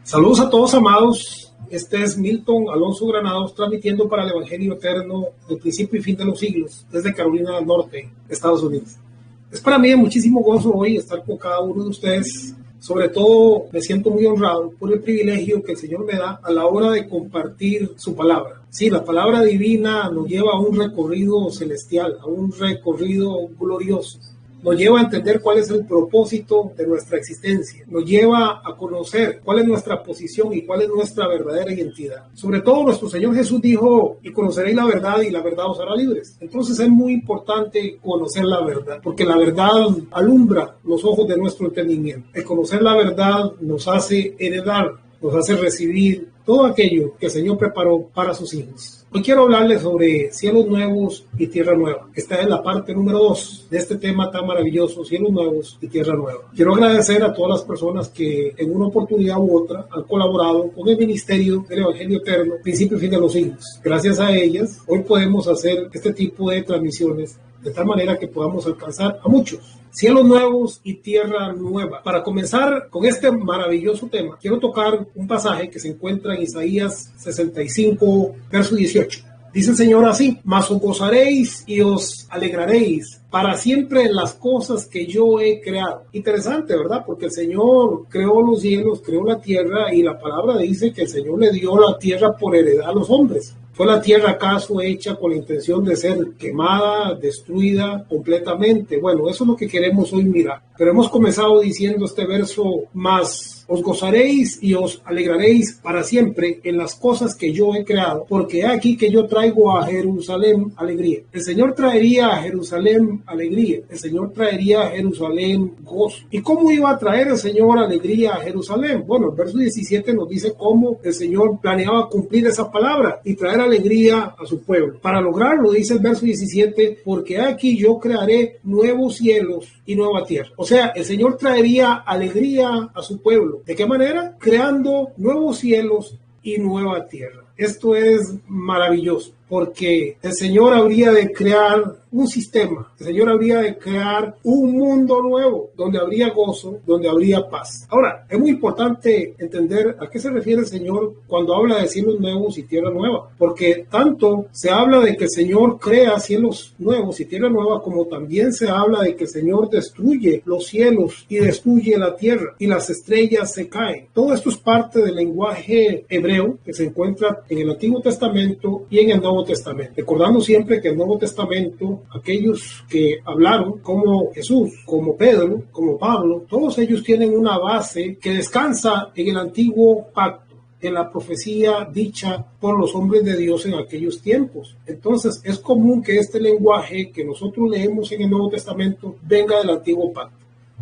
Saludos a todos, amados. Este es Milton Alonso Granados, transmitiendo para el Evangelio Eterno del principio y fin de los siglos, desde Carolina del Norte, Estados Unidos. Es para mí de muchísimo gozo hoy estar con cada uno de ustedes. Sobre todo me siento muy honrado por el privilegio que el Señor me da a la hora de compartir su palabra. Sí, la palabra divina nos lleva a un recorrido celestial, a un recorrido glorioso. Nos lleva a entender cuál es el propósito de nuestra existencia. Nos lleva a conocer cuál es nuestra posición y cuál es nuestra verdadera identidad. Sobre todo nuestro Señor Jesús dijo, y conoceréis la verdad y la verdad os hará libres. Entonces es muy importante conocer la verdad, porque la verdad alumbra los ojos de nuestro entendimiento. El conocer la verdad nos hace heredar, nos hace recibir todo aquello que el Señor preparó para sus hijos. Hoy quiero hablarles sobre cielos nuevos y tierra nueva. Esta es la parte número 2 de este tema tan maravilloso, cielos nuevos y tierra nueva. Quiero agradecer a todas las personas que en una oportunidad u otra han colaborado con el ministerio del Evangelio Eterno, principio y fin de los siglos. Gracias a ellas, hoy podemos hacer este tipo de transmisiones de tal manera que podamos alcanzar a muchos. Cielos nuevos y tierra nueva. Para comenzar con este maravilloso tema, quiero tocar un pasaje que se encuentra en Isaías 65, verso 18. Dice el Señor así: mas os gozaréis y os alegraréis para siempre en las cosas que yo he creado. Interesante, ¿verdad? Porque el Señor creó los cielos, creó la tierra, y la palabra dice que el Señor le dio la tierra por heredad a los hombres. ¿Fue la tierra acaso hecha con la intención de ser quemada, destruida completamente? Bueno, eso es lo que queremos hoy mirar. Pero hemos comenzado diciendo este verso: mas os gozaréis y os alegraréis para siempre en las cosas que yo he creado, porque he aquí que yo traigo a Jerusalén alegría. El Señor traería a Jerusalén alegría. El Señor traería a Jerusalén gozo. ¿Y cómo iba a traer el Señor alegría a Jerusalén? Bueno, el verso 17 nos dice cómo el Señor planeaba cumplir esa palabra y traer alegría a su pueblo. Para lograrlo, dice el verso 17, porque aquí yo crearé nuevos cielos y nueva tierra. O sea, el Señor traería alegría a su pueblo. ¿De qué manera? Creando nuevos cielos y nueva tierra. Esto es maravilloso, porque el Señor habría de crear un sistema, el Señor habría de crear un mundo nuevo, donde habría gozo, donde habría paz. Ahora, es muy importante entender a qué se refiere el Señor cuando habla de cielos nuevos y tierra nueva, porque tanto se habla de que el Señor crea cielos nuevos y tierra nueva, como también se habla de que el Señor destruye los cielos y destruye la tierra, y las estrellas se caen. Todo esto es parte del lenguaje hebreo que se encuentra en el Antiguo Testamento y en el Nuevo Testamento. Recordando siempre que el Nuevo Testamento, aquellos que hablaron como Jesús, como Pedro, como Pablo, todos ellos tienen una base que descansa en el antiguo pacto, en la profecía dicha por los hombres de Dios en aquellos tiempos. Entonces es común que este lenguaje que nosotros leemos en el Nuevo Testamento venga del antiguo pacto.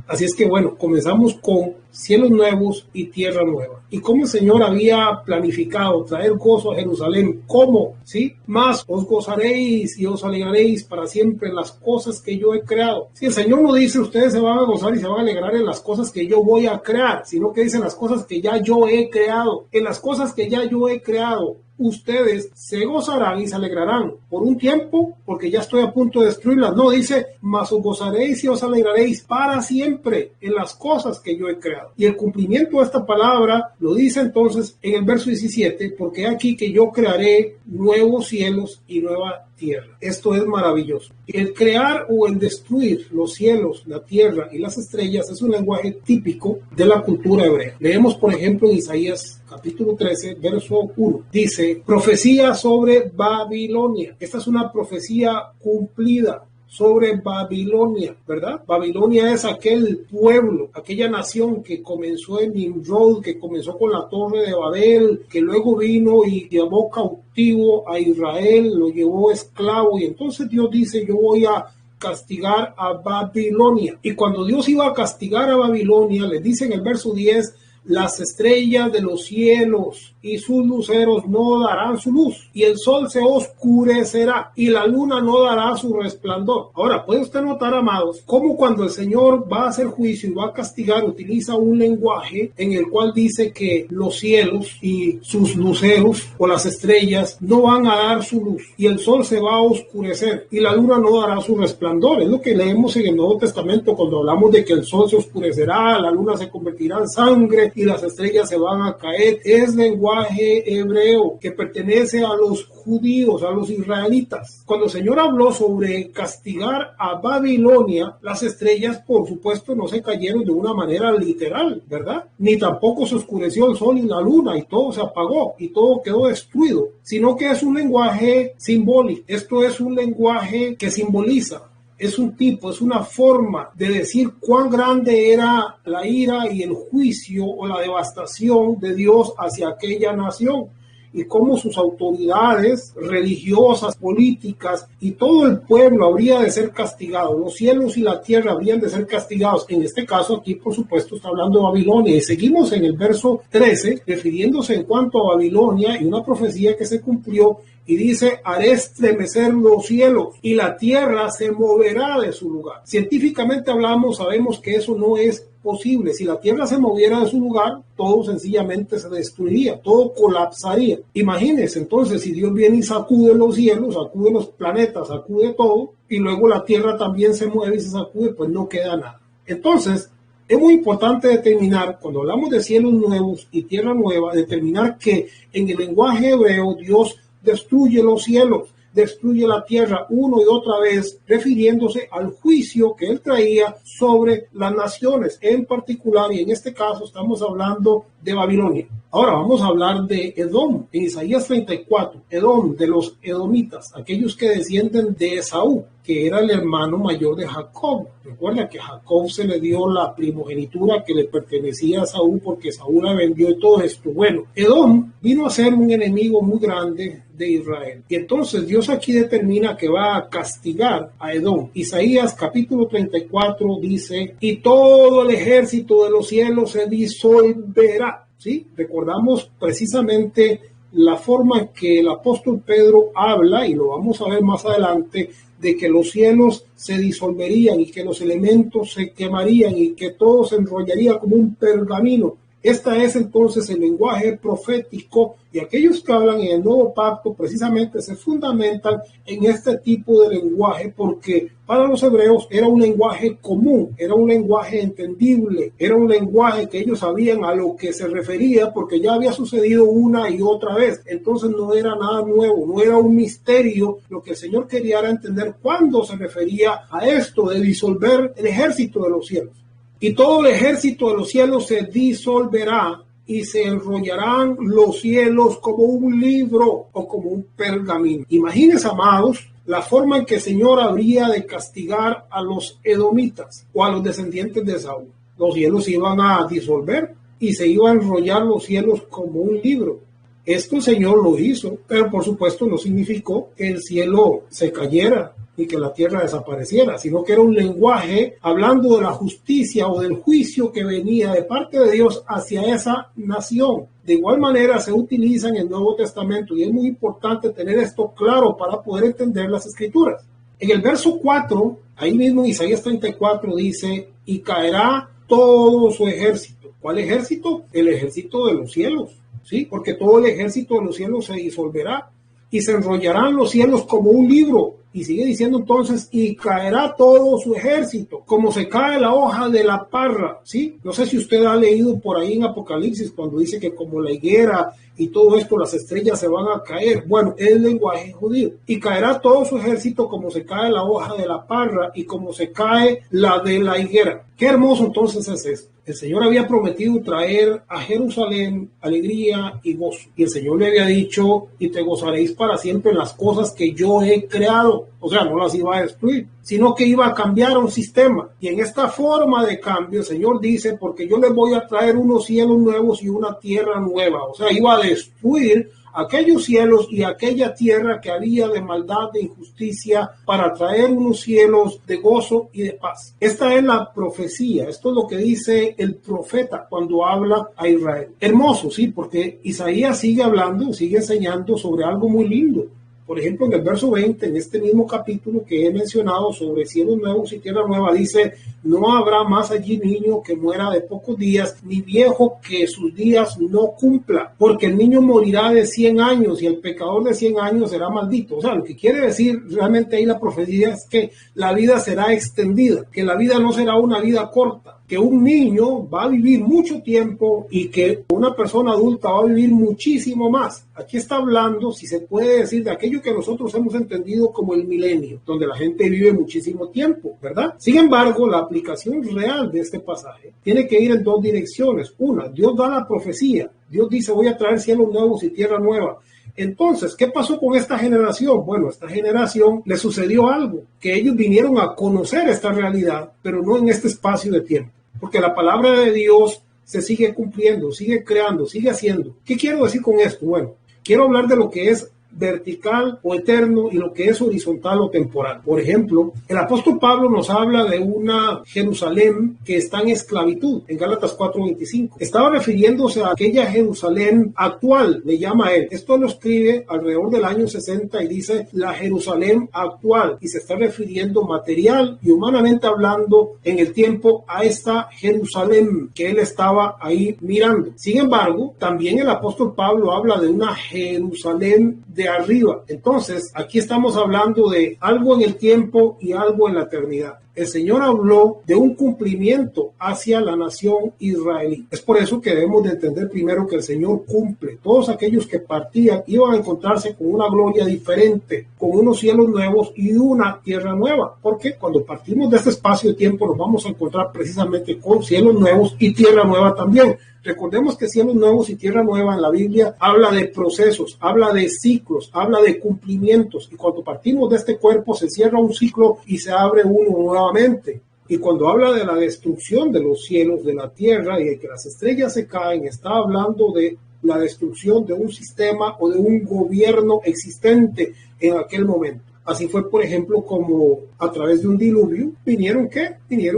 Así es que bueno, comenzamos con cielos nuevos y tierra nueva. Y cómo el Señor había planificado traer gozo a Jerusalén. ¿Cómo? ¿Sí? Mas os gozaréis y os alegraréis para siempre en las cosas que yo he creado. Si el Señor no dice ustedes se van a gozar y se van a alegrar en las cosas que yo voy a crear, sino que dicen las cosas que ya yo he creado. En las cosas que ya yo he creado, ustedes se gozarán y se alegrarán por un tiempo, porque ya estoy a punto de destruirlas. No, dice, mas os gozaréis y os alegraréis para siempre en las cosas que yo he creado. Y el cumplimiento de esta palabra lo dice entonces en el verso 17, porque aquí que yo crearé nuevos cielos y nueva tierra. Esto es maravilloso. El crear o el destruir los cielos, la tierra y las estrellas es un lenguaje típico de la cultura hebrea. Leemos, por ejemplo, en Isaías capítulo 13, verso 1. Dice, profecía sobre Babilonia. Esta es una profecía cumplida sobre Babilonia, ¿verdad? Babilonia es aquel pueblo, aquella nación que comenzó en Nimrod, que comenzó con la torre de Babel, que luego vino y llevó cautivo a Israel, lo llevó esclavo, y entonces Dios dice, yo voy a castigar a Babilonia. Y cuando Dios iba a castigar a Babilonia, le dice en el verso 10, las estrellas de los cielos y sus luceros no darán su luz, y el sol se oscurecerá, y la luna no dará su resplandor. Ahora, puede usted notar, amados, cómo cuando el Señor va a hacer juicio y va a castigar, utiliza un lenguaje en el cual dice que los cielos y sus luceros o las estrellas no van a dar su luz, y el sol se va a oscurecer, y la luna no dará su resplandor. Es lo que leemos en el Nuevo Testamento cuando hablamos de que el sol se oscurecerá, la luna se convertirá en sangre, y las estrellas se van a caer. Es lenguaje hebreo que pertenece a los judíos, a los israelitas. Cuando el Señor habló sobre castigar a Babilonia, las estrellas, por supuesto, no se cayeron de una manera literal, ¿verdad? Ni tampoco se oscureció el sol y la luna y todo se apagó y todo quedó destruido, sino que es un lenguaje simbólico. Esto es un lenguaje que simboliza. Es un tipo, es una forma de decir cuán grande era la ira y el juicio o la devastación de Dios hacia aquella nación y cómo sus autoridades religiosas, políticas y todo el pueblo habría de ser castigado. Los cielos y la tierra habrían de ser castigados. En este caso aquí, por supuesto, está hablando de Babilonia. Y seguimos en el verso 13, refiriéndose en cuanto a Babilonia y una profecía que se cumplió. Y dice, haré estremecer los cielos y la tierra se moverá de su lugar. Científicamente hablamos, sabemos que eso no es posible. Si la tierra se moviera de su lugar, todo sencillamente se destruiría, todo colapsaría. Imagínense entonces, si Dios viene y sacude los cielos, sacude los planetas, sacude todo, y luego la tierra también se mueve y se sacude, pues no queda nada. Entonces, es muy importante determinar, cuando hablamos de cielos nuevos y tierra nueva, determinar que en el lenguaje hebreo Dios destruye los cielos, destruye la tierra una y otra vez, refiriéndose al juicio que él traía sobre las naciones, en particular, y en este caso estamos hablando de Babilonia. Ahora vamos a hablar de Edom, en Isaías 34, Edom, de los edomitas, aquellos que descienden de Esaú, que era el hermano mayor de Jacob. Recuerda que a Jacob se le dio la primogenitura que le pertenecía a Esaú porque Esaú la vendió y todo esto. Bueno, Edom vino a ser un enemigo muy grande de Israel. Y entonces Dios aquí determina que va a castigar a Edom. Isaías capítulo 34 dice, y todo el ejército de los cielos se disolverá. ¿Sí? Recordamos precisamente la forma en que el apóstol Pedro habla, y lo vamos a ver más adelante, de que los cielos se disolverían y que los elementos se quemarían y que todo se enrollaría como un pergamino. Este es entonces el lenguaje profético, y aquellos que hablan en el nuevo pacto precisamente se fundamentan en este tipo de lenguaje porque para los hebreos era un lenguaje común, era un lenguaje entendible, era un lenguaje que ellos sabían a lo que se refería porque ya había sucedido una y otra vez. Entonces no era nada nuevo, no era un misterio. Lo que el Señor quería era entender cuándo se refería a esto de disolver el ejército de los cielos. Y todo el ejército de los cielos se disolverá y se enrollarán los cielos como un libro o como un pergamino. Imagínense, amados, la forma en que el Señor habría de castigar a los edomitas o a los descendientes de Saúl. Los cielos se iban a disolver y se iban a enrollar los cielos como un libro. Esto el Señor lo hizo, pero por supuesto no significó que el cielo se cayera y que la tierra desapareciera, sino que era un lenguaje hablando de la justicia o del juicio que venía de parte de Dios hacia esa nación. De igual manera se utiliza en el Nuevo Testamento y es muy importante tener esto claro para poder entender las Escrituras. En el verso 4, ahí mismo en Isaías 34 dice, y caerá todo su ejército. ¿Cuál ejército? El ejército de los cielos, ¿sí? Porque todo el ejército de los cielos se disolverá y se enrollarán los cielos como un libro. Y sigue diciendo entonces, y caerá todo su ejército, como se cae la hoja de la parra, ¿sí? No sé si usted ha leído por ahí en Apocalipsis cuando dice que como la higuera y todo esto, las estrellas se van a caer. Bueno, es el lenguaje judío. Y caerá todo su ejército como se cae la hoja de la parra y como se cae la de la higuera. Qué hermoso entonces es esto. El Señor había prometido traer a Jerusalén alegría y gozo. Y el Señor le había dicho, y te gozaréis para siempre en las cosas que yo he creado. O sea, no las iba a destruir, sino que iba a cambiar un sistema. Y en esta forma de cambio, el Señor dice, porque yo les voy a traer unos cielos nuevos y una tierra nueva. O sea, iba a destruir aquellos cielos y aquella tierra que había de maldad, de injusticia, para traer unos cielos de gozo y de paz. Esta es la profecía, esto es lo que dice el profeta cuando habla a Israel. Hermoso, sí, porque Isaías sigue hablando, sigue enseñando sobre algo muy lindo. Por ejemplo, en el verso 20, en este mismo capítulo que he mencionado sobre cielos nuevos y tierra nueva, dice, no habrá más allí niño que muera de pocos días, ni viejo que sus días no cumpla, porque el niño morirá de 100 años y el pecador de 100 años será maldito. O sea, lo que quiere decir realmente ahí la profecía es que la vida será extendida, que la vida no será una vida corta. que un niño va a vivir mucho tiempo y que una persona adulta va a vivir muchísimo más. Aquí está hablando, si se puede decir, de aquello que nosotros hemos entendido como el milenio, donde la gente vive muchísimo tiempo, ¿verdad? Sin embargo, la aplicación real de este pasaje tiene que ir en dos direcciones. Una, Dios da la profecía. Dios dice, voy a traer cielos nuevos y tierra nueva. Entonces, ¿qué pasó con esta generación? Bueno, a esta generación le sucedió algo, que ellos vinieron a conocer esta realidad, pero no en este espacio de tiempo. Porque la palabra de Dios se sigue cumpliendo, sigue creando, sigue haciendo. ¿Qué quiero decir con esto? Bueno, quiero hablar de lo que es vertical o eterno y lo que es horizontal o temporal. Por ejemplo, el apóstol Pablo nos habla de una Jerusalén que está en esclavitud, en Gálatas 4:25. Estaba refiriéndose a aquella Jerusalén actual, le llama él. Esto lo escribe alrededor del año 60 y dice la Jerusalén actual, y se está refiriendo material y humanamente hablando en el tiempo a esta Jerusalén que él estaba ahí mirando. Sin embargo, también el apóstol Pablo habla de una Jerusalén de arriba. Entonces, aquí estamos hablando de algo en el tiempo y algo en la eternidad. El Señor habló de un cumplimiento hacia la nación israelí. Es por eso que debemos de entender primero que el Señor cumple. Todos aquellos que partían iban a encontrarse con una gloria diferente, con unos cielos nuevos y una tierra nueva. Porque cuando partimos de este espacio de tiempo nos vamos a encontrar precisamente con cielos nuevos y tierra nueva también. Recordemos que cielos nuevos y tierra nueva en la Biblia habla de procesos, habla de ciclos, habla de cumplimientos. Y cuando partimos de este cuerpo se cierra un ciclo y se abre uno nuevamente. Y cuando habla de la destrucción de los cielos, de la tierra y de que las estrellas se caen, está hablando de la destrucción de un sistema o de un gobierno existente en aquel momento. Así fue, por ejemplo, como a través de un diluvio vinieron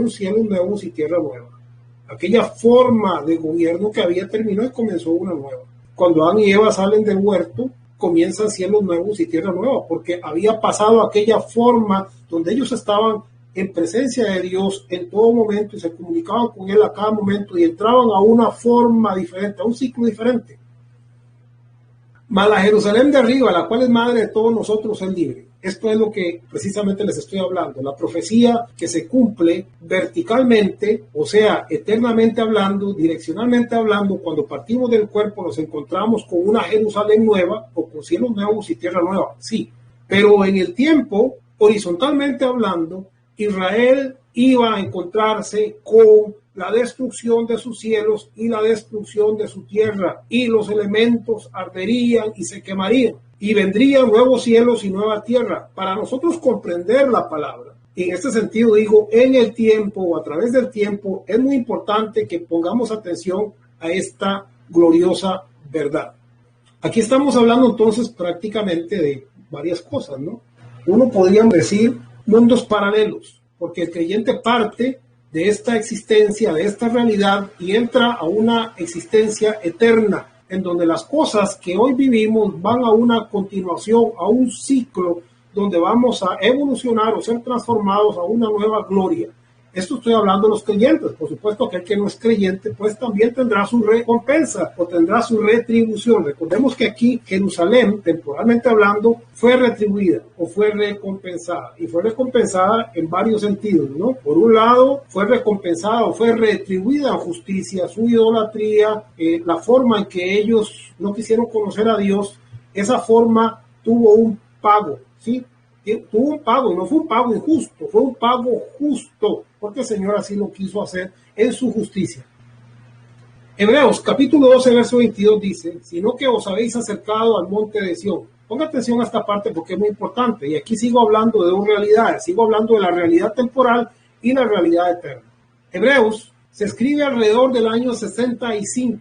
cielos nuevos y tierra nueva. Aquella forma de gobierno que había terminado y comenzó una nueva. Cuando Adán y Eva salen del huerto, comienzan cielos nuevos y tierra nueva, porque había pasado aquella forma donde ellos estaban en presencia de Dios en todo momento y se comunicaban con Él a cada momento y entraban a una forma diferente, a un ciclo diferente. Mas la Jerusalén de arriba, la cual es madre de todos nosotros, es libre. Esto es lo que precisamente les estoy hablando. La profecía que se cumple verticalmente, o sea, eternamente hablando, direccionalmente hablando, cuando partimos del cuerpo nos encontramos con una Jerusalén nueva o con cielos nuevos y tierra nueva. Sí, pero en el tiempo, horizontalmente hablando, Israel iba a encontrarse con la destrucción de sus cielos y la destrucción de su tierra, y los elementos arderían y se quemarían, y vendrían nuevos cielos y nueva tierra. Para nosotros comprender la palabra, y en este sentido digo, en el tiempo o a través del tiempo, es muy importante que pongamos atención a esta gloriosa verdad. Aquí estamos hablando entonces prácticamente de varias cosas, ¿no? Uno podría decir mundos paralelos, porque el creyente parte de esta existencia, de esta realidad, y entra a una existencia eterna, en donde las cosas que hoy vivimos van a una continuación, a un ciclo, donde vamos a evolucionar o ser transformados a una nueva gloria. Esto estoy hablando de los creyentes. Por supuesto, aquel que no es creyente, pues también tendrá su recompensa o tendrá su retribución. Recordemos que aquí Jerusalén, temporalmente hablando, fue retribuida o fue recompensada. Y fue recompensada en varios sentidos, ¿no? Por un lado, fue recompensada o fue retribuida en justicia, su idolatría, la forma en que ellos no quisieron conocer a Dios. Esa forma tuvo un pago, ¿sí? Tuvo un pago, no fue un pago injusto, fue un pago justo, porque el Señor así lo quiso hacer en su justicia. Hebreos capítulo 12, verso 22 dice, sino que os habéis acercado al monte de Sión. Ponga atención a esta parte porque es muy importante, y aquí sigo hablando de dos realidades, sigo hablando de la realidad temporal y la realidad eterna. Hebreos se escribe alrededor del año 65,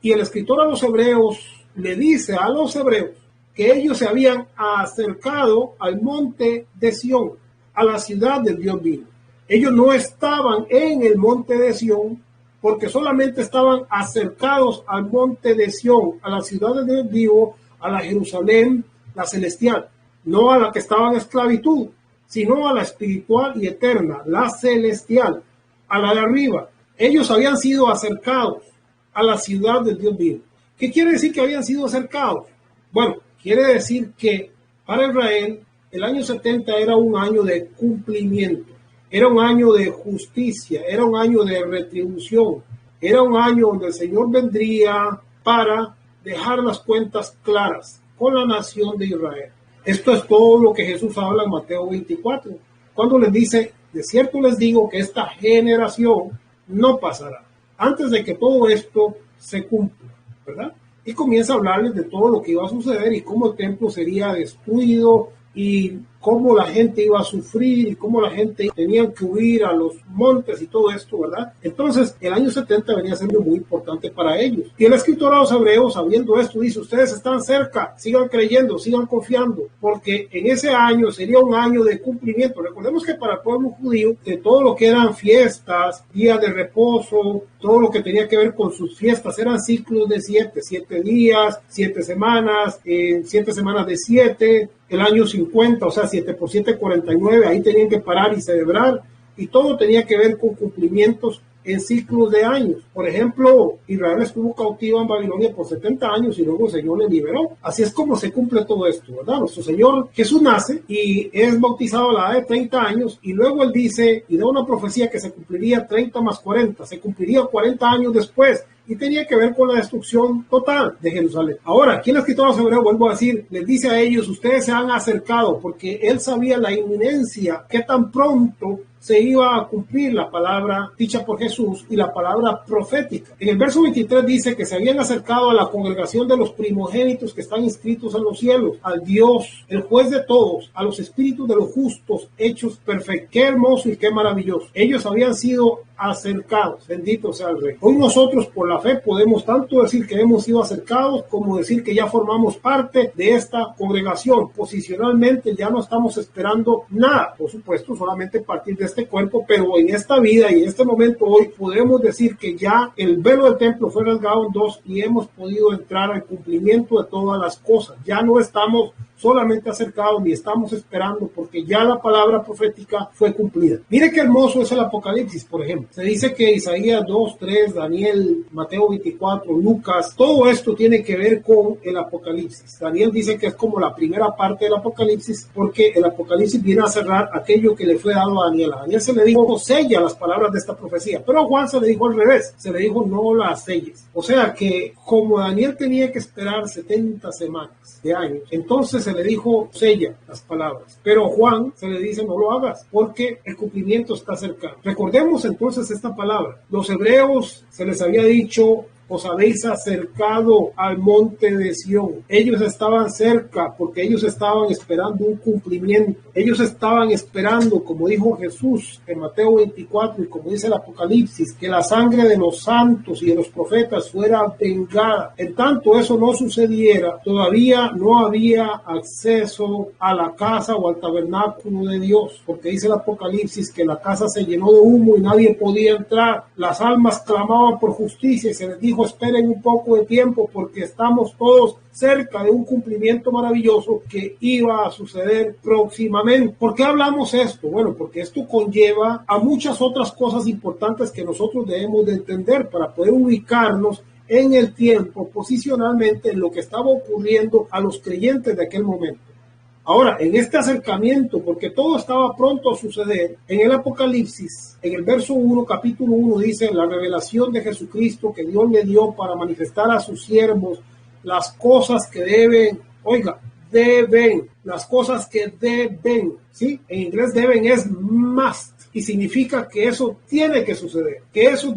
y el escritor a los hebreos le dice a los hebreos que ellos se habían acercado al monte de Sión, a la ciudad del Dios vivo. Ellos no estaban en el monte de Sión, porque solamente estaban acercados al monte de Sión, a la ciudad del Dios vivo, a la Jerusalén, la celestial, no a la que estaba en esclavitud, sino a la espiritual y eterna, la celestial, a la de arriba. Ellos habían sido acercados a la ciudad del Dios vivo. ¿Qué quiere decir que habían sido acercados? Bueno, quiere decir que para Israel el año 70 era un año de cumplimiento. era un año de justicia, era un año de retribución, era un año donde el Señor vendría para dejar las cuentas claras con la nación de Israel. Esto es todo lo que Jesús habla en Mateo 24, cuando les dice, de cierto les digo que esta generación no pasará antes de que todo esto se cumpla, ¿verdad? Y comienza a hablarles de todo lo que iba a suceder y cómo el templo sería destruido y cómo la gente iba a sufrir y cómo la gente tenía que huir a los montes y todo esto, ¿verdad? Entonces, el año 70 venía siendo muy importante para ellos. Y el escritor a los hebreos, sabiendo esto, dice, ustedes están cerca, sigan creyendo, sigan confiando, porque en ese año sería un año de cumplimiento. Recordemos que para el pueblo judío, de todo lo que eran fiestas, días de reposo, todo lo que tenía que ver con sus fiestas, eran ciclos de 7 días, 7 semanas, 7 semanas de 7, el año 50, o sea, 7 por 7, 49, ahí tenían que parar y celebrar, y todo tenía que ver con cumplimientos en ciclos de años. Por ejemplo, Israel estuvo cautivo en Babilonia por 70 años y luego el Señor le liberó. Así es como se cumple todo esto, ¿verdad? Nuestro Señor Jesús nace y es bautizado a la edad de 30 años y luego Él dice y da una profecía que se cumpliría 30 más 40, se cumpliría 40 años después. Y tenía que ver con la destrucción total de Jerusalén. Ahora, aquí en el escritor a los hebreos, vuelvo a decir, les dice a ellos, ustedes se han acercado, porque él sabía la inminencia, que tan pronto se iba a cumplir la palabra dicha por Jesús y la palabra profética. En el verso 23 dice que se habían acercado a la congregación de los primogénitos que están inscritos en los cielos, al Dios, el juez de todos, a los espíritus de los justos hechos perfectos. Qué hermoso y qué maravilloso. Ellos habían sido acercados, bendito sea el Rey. Hoy nosotros por la fe podemos tanto decir que hemos sido acercados como decir que ya formamos parte de esta congregación. Posicionalmente ya no estamos esperando nada, por supuesto, solamente partir de este cuerpo, pero en esta vida y en este momento hoy podemos decir que ya el velo del templo fue rasgado en dos y hemos podido entrar al cumplimiento de todas las cosas. Ya no estamos solamente acercados ni estamos esperando porque ya la palabra profética fue cumplida. Mire qué hermoso es el Apocalipsis, por ejemplo. Se dice que Isaías 2, 3, Daniel, Mateo 24, Lucas, todo esto tiene que ver con el Apocalipsis. Daniel dice que es como la primera parte del Apocalipsis porque el Apocalipsis viene a cerrar aquello que le fue dado a Daniel. A Daniel se le dijo, sella las palabras de esta profecía, pero a Juan se le dijo al revés, se le dijo, no las selles. O sea que como Daniel tenía que esperar 70 semanas de años, entonces se le dijo, sella las palabras, pero a Juan se le dice, no lo hagas, porque el cumplimiento está cercano. Recordemos entonces esta palabra. Los hebreos se les había dicho, os habéis acercado al monte de Sión. Ellos estaban cerca porque ellos estaban esperando un cumplimiento. Ellos estaban esperando, como dijo Jesús en Mateo 24 y como dice el Apocalipsis, que la sangre de los santos y de los profetas fuera vengada. En tanto eso no sucediera, todavía no había acceso a la casa o al tabernáculo de Dios, porque dice el Apocalipsis que la casa se llenó de humo y nadie podía entrar. Las almas clamaban por justicia y se les dijo, esperen un poco de tiempo porque estamos todos cerca de un cumplimiento maravilloso que iba a suceder próximamente. ¿Por qué hablamos esto? Bueno, porque esto conlleva a muchas otras cosas importantes que nosotros debemos de entender para poder ubicarnos en el tiempo, posicionalmente, en lo que estaba ocurriendo a los creyentes de aquel momento. Ahora, en este acercamiento, porque todo estaba pronto a suceder, en el Apocalipsis, en el verso 1, capítulo 1, dice, la revelación de Jesucristo que Dios le dio para manifestar a sus siervos las cosas que deben, las cosas que deben, ¿sí? En inglés deben es must. Y significa que eso tiene que suceder, que eso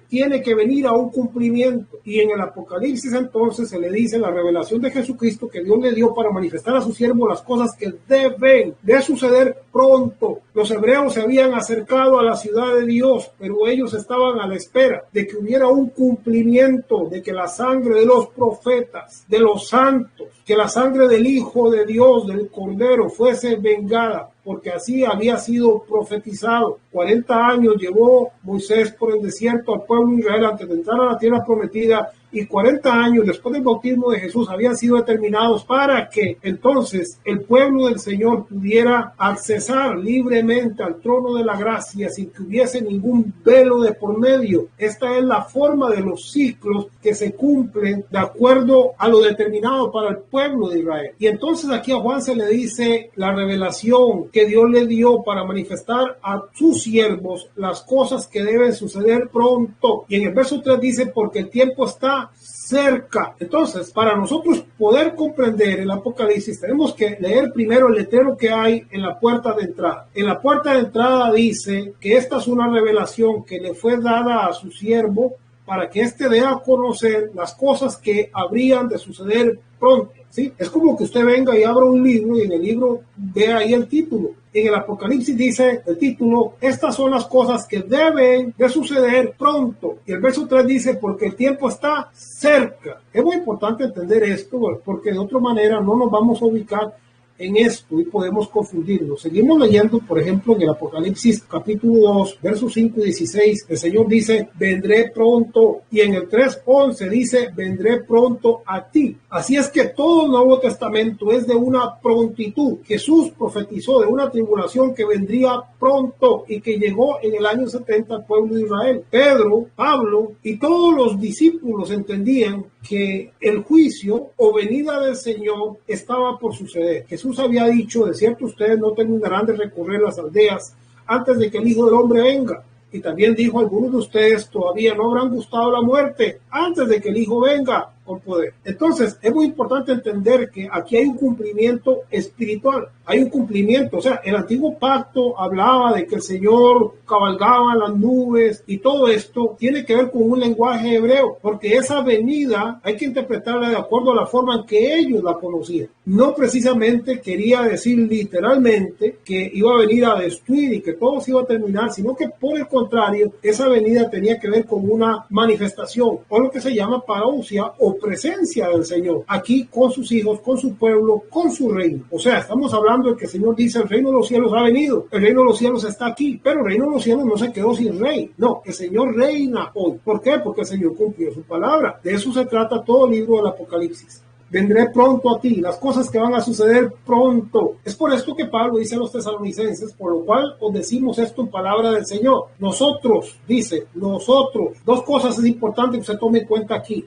tiene que venir a un cumplimiento. Y en el Apocalipsis entonces se le dice la revelación de Jesucristo que Dios le dio para manifestar a sus siervos las cosas que deben de suceder pronto. Los hebreos se habían acercado a la ciudad de Dios, pero ellos estaban a la espera de que hubiera un cumplimiento, de que la sangre de los profetas, de los santos, que la sangre del Hijo de Dios, del Cordero, fuese vengada, porque así había sido profetizado. 40 años llevó Moisés por el desierto al pueblo de Israel antes de entrar a la tierra prometida, y 40 años después del bautismo de Jesús habían sido determinados para que entonces el pueblo del Señor pudiera accesar libremente al trono de la gracia sin que hubiese ningún velo de por medio. Esta es la forma de los ciclos que se cumplen de acuerdo a lo determinado para el pueblo de Israel. Y entonces aquí a Juan se le dice la revelación que Dios le dio para manifestar a sus siervos las cosas que deben suceder pronto. Y en el verso 3 dice, porque el tiempo está cerca. Entonces, para nosotros poder comprender el Apocalipsis, tenemos que leer primero el letrero que hay en la puerta de entrada. En la puerta de entrada dice que esta es una revelación que le fue dada a su siervo para que éste dé a conocer las cosas que habrían de suceder pronto. ¿Sí? Es como que usted venga y abra un libro y en el libro ve ahí el título. En el Apocalipsis dice el título, estas son las cosas que deben de suceder pronto. Y el verso 3 dice, porque el tiempo está cerca. Es muy importante entender esto, porque de otra manera no nos vamos a ubicar en esto y podemos confundirnos. Seguimos leyendo, por ejemplo, en el Apocalipsis capítulo 2, versos 5 y 16, el Señor dice, vendré pronto, y en el 3:11 dice, vendré pronto a ti. Así es que todo el Nuevo Testamento es de una prontitud. Jesús profetizó de una tribulación que vendría pronto y que llegó en el año 70 al pueblo de Israel. Pedro, Pablo y todos los discípulos entendían que el juicio o venida del Señor estaba por suceder. Jesús había dicho, de cierto ustedes no terminarán de recorrer las aldeas antes de que el Hijo del Hombre venga. Y también dijo, algunos de ustedes todavía no habrán gustado la muerte antes de que el Hijo venga con poder. Entonces, es muy importante entender que aquí hay un cumplimiento espiritual, hay un cumplimiento. O sea, el antiguo pacto hablaba de que el Señor cabalgaba en las nubes y todo esto tiene que ver con un lenguaje hebreo, porque esa venida hay que interpretarla de acuerdo a la forma en que ellos la conocían. No precisamente quería decir literalmente que iba a venir a destruir y que todo se iba a terminar, sino que por el contrario, esa venida tenía que ver con una manifestación o lo que se llama parousia o presencia del Señor, aquí con sus hijos, con su pueblo, con su reino. O sea, estamos hablando de que el Señor dice, el reino de los cielos ha venido, el reino de los cielos está aquí, pero el reino de los cielos no se quedó sin rey. No, el Señor reina hoy. ¿Por qué? Porque el Señor cumplió su palabra. De eso se trata todo el libro del Apocalipsis. Vendré pronto a ti, las cosas que van a suceder pronto. Es por esto que Pablo dice a los tesalonicenses, por lo cual os decimos esto en palabra del Señor. Nosotros, dice, nosotros. Dos cosas es importante que se tome en cuenta aquí.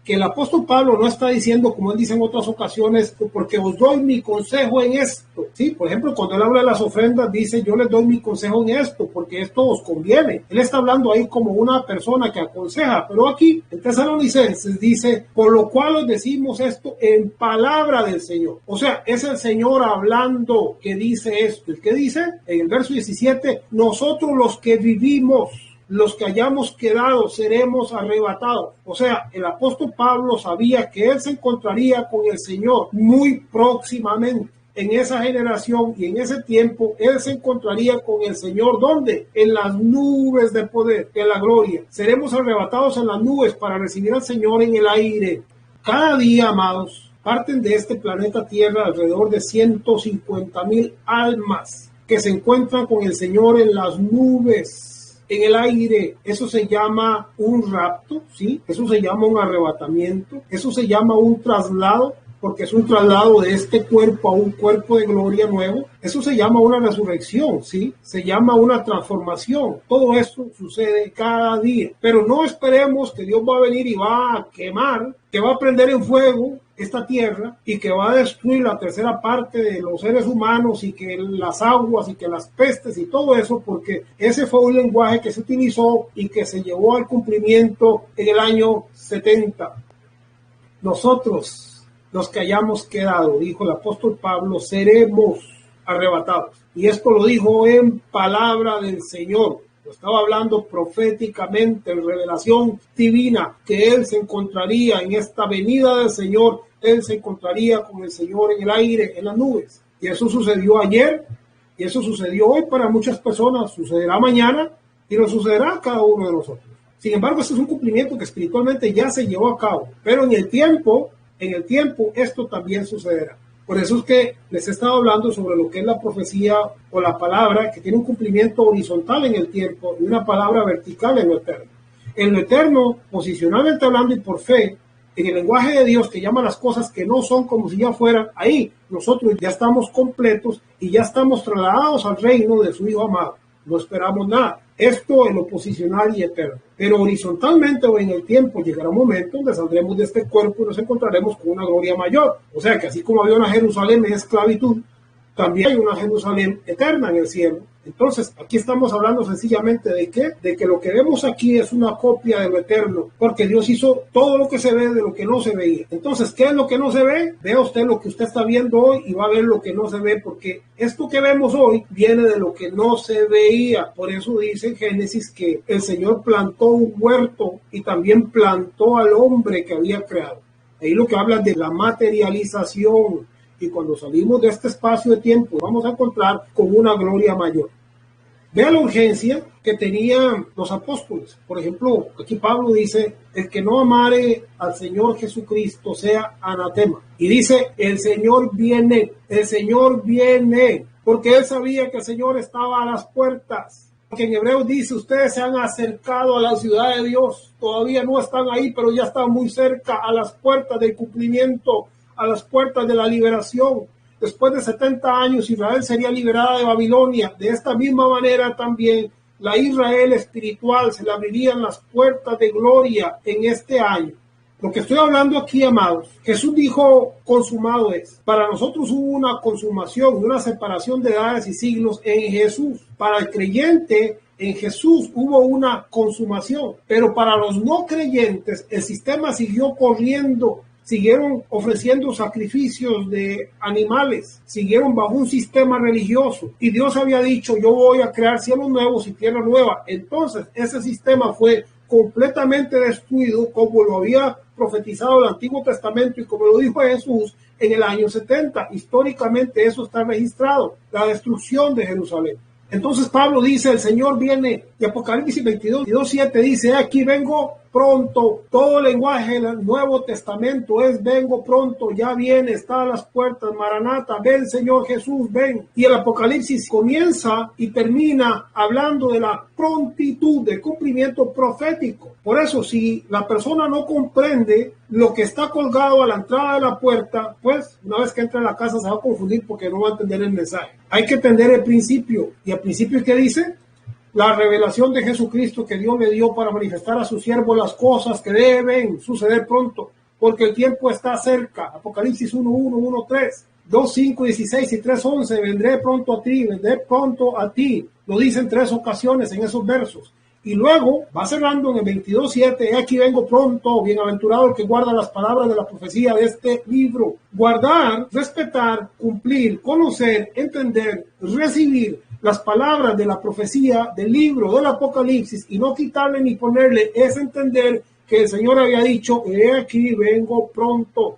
Que el apóstol Pablo no está diciendo, como él dice en otras ocasiones, porque os doy mi consejo en esto. Sí, por ejemplo, cuando él habla de las ofrendas, dice, yo les doy mi consejo en esto, porque esto os conviene. Él está hablando ahí como una persona que aconseja, pero aquí, en Tesalonicenses, dice, por lo cual os decimos esto en palabra del Señor. O sea, es el Señor hablando que dice esto. ¿El que dice? En el verso 17, nosotros los que vivimos, los que hayamos quedado seremos arrebatados. O sea, el apóstol Pablo sabía que él se encontraría con el Señor muy próximamente. En esa generación y en ese tiempo, él se encontraría con el Señor. ¿Dónde? En las nubes de poder, en la gloria. Seremos arrebatados en las nubes para recibir al Señor en el aire. Cada día, amados, parten de este planeta Tierra alrededor de 150,000 almas que se encuentran con el Señor en las nubes, en el aire. Eso se llama un rapto, ¿sí? Eso se llama un arrebatamiento, eso se llama un traslado, porque es un traslado de este cuerpo a un cuerpo de gloria nuevo. Eso se llama una resurrección, ¿sí? Se llama una transformación. Todo esto sucede cada día. Pero no esperemos que Dios va a venir y va a quemar, que va a prender en fuego esta tierra y que va a destruir la tercera parte de los seres humanos y que las aguas y que las pestes y todo eso, porque ese fue un lenguaje que se utilizó y que se llevó al cumplimiento en el año 70. Nosotros, los que hayamos quedado, dijo el apóstol Pablo, seremos arrebatados. Y esto lo dijo en palabra del Señor. Lo estaba hablando proféticamente, en revelación divina, que él se encontraría en esta venida del Señor, él se encontraría con el Señor en el aire, en las nubes. Y eso sucedió ayer, y eso sucedió hoy para muchas personas, sucederá mañana, y nos sucederá a cada uno de nosotros. Sin embargo, este es un cumplimiento que espiritualmente ya se llevó a cabo, pero en el tiempo esto también sucederá. Por eso es que les he estado hablando sobre lo que es la profecía o la palabra que tiene un cumplimiento horizontal en el tiempo y una palabra vertical en lo eterno. En lo eterno, posicionalmente hablando y por fe, en el lenguaje de Dios que llama las cosas que no son como si ya fueran, ahí nosotros ya estamos completos y ya estamos trasladados al reino de su Hijo amado. No esperamos nada. Esto en lo posicional y eterno. Pero horizontalmente o en el tiempo llegará un momento donde saldremos de este cuerpo y nos encontraremos con una gloria mayor. O sea que así como había una Jerusalén en esclavitud, también hay una Jerusalén eterna en el cielo. Entonces, aquí estamos hablando sencillamente de ¿qué? De que lo que vemos aquí es una copia de lo eterno, porque Dios hizo todo lo que se ve de lo que no se veía. Entonces, ¿qué es lo que no se ve? Vea usted lo que usted está viendo hoy y va a ver lo que no se ve, porque esto que vemos hoy viene de lo que no se veía. Por eso dice en Génesis que el Señor plantó un huerto y también plantó al hombre que había creado. Ahí lo que habla de la materialización. Y cuando salimos de este espacio de tiempo, vamos a encontrar con una gloria mayor. Vea la urgencia que tenían los apóstoles. Por ejemplo, aquí Pablo dice, el que no amare al Señor Jesucristo sea anatema. Y dice, el Señor viene, porque él sabía que el Señor estaba a las puertas. Porque en Hebreos dice, ustedes se han acercado a la ciudad de Dios. Todavía no están ahí, pero ya están muy cerca, a las puertas del cumplimiento, a las puertas de la liberación. Después de 70 años, Israel sería liberada de Babilonia. De esta misma manera también la Israel espiritual se le abrirían las puertas de gloria en este año. Lo que estoy hablando aquí, amados, Jesús dijo, consumado es. Para nosotros hubo una consumación, una separación de edades y siglos en Jesús. Para el creyente, en Jesús hubo una consumación, pero para los no creyentes, el sistema siguió corriendo. Siguieron ofreciendo sacrificios de animales, siguieron bajo un sistema religioso y Dios había dicho, yo voy a crear cielos nuevos y tierra nueva. Entonces ese sistema fue completamente destruido como lo había profetizado el Antiguo Testamento y como lo dijo Jesús en el año 70. Históricamente eso está registrado, la destrucción de Jerusalén. Entonces Pablo dice, el Señor viene, y Apocalipsis 22:7 dice, aquí vengo pronto. Todo lenguaje del Nuevo Testamento es vengo pronto, ya viene, está a las puertas, Maranata, ven Señor Jesús, ven. Y el Apocalipsis comienza y termina hablando de la prontitud, del cumplimiento profético. Por eso, si la persona no comprende lo que está colgado a la entrada de la puerta, pues una vez que entra a la casa se va a confundir porque no va a entender el mensaje. Hay que entender el principio. ¿Y el principio qué dice? La revelación de Jesucristo que Dios le dio para manifestar a su siervo las cosas que deben suceder pronto, porque el tiempo está cerca. Apocalipsis 1:1, 1:3, 2:5, 16 y 3:11, vendré pronto a ti. Lo dice en 3 ocasiones en esos versos. Y luego va cerrando en el 22:7, aquí vengo pronto, bienaventurado el que guarda las palabras de la profecía de este libro. Guardar, respetar, cumplir, conocer, entender, recibir las palabras de la profecía del libro del Apocalipsis y no quitarle ni ponerle, es entender que el Señor había dicho, he aquí vengo pronto.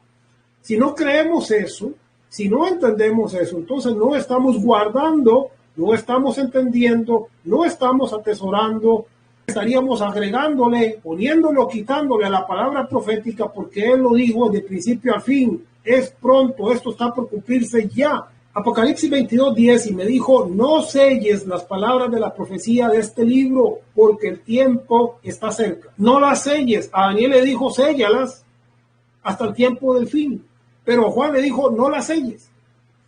Si no creemos eso, si no entendemos eso, entonces no estamos guardando, no estamos entendiendo, no estamos atesorando, estaríamos agregándole, poniéndole o quitándole a la palabra profética porque Él lo dijo de principio al fin, es pronto, esto está por cumplirse ya. Apocalipsis 22:10 y me dijo, no selles las palabras de la profecía de este libro porque el tiempo está cerca. No las selles. A Daniel le dijo, séllalas hasta el tiempo del fin. Pero a Juan le dijo, no las selles.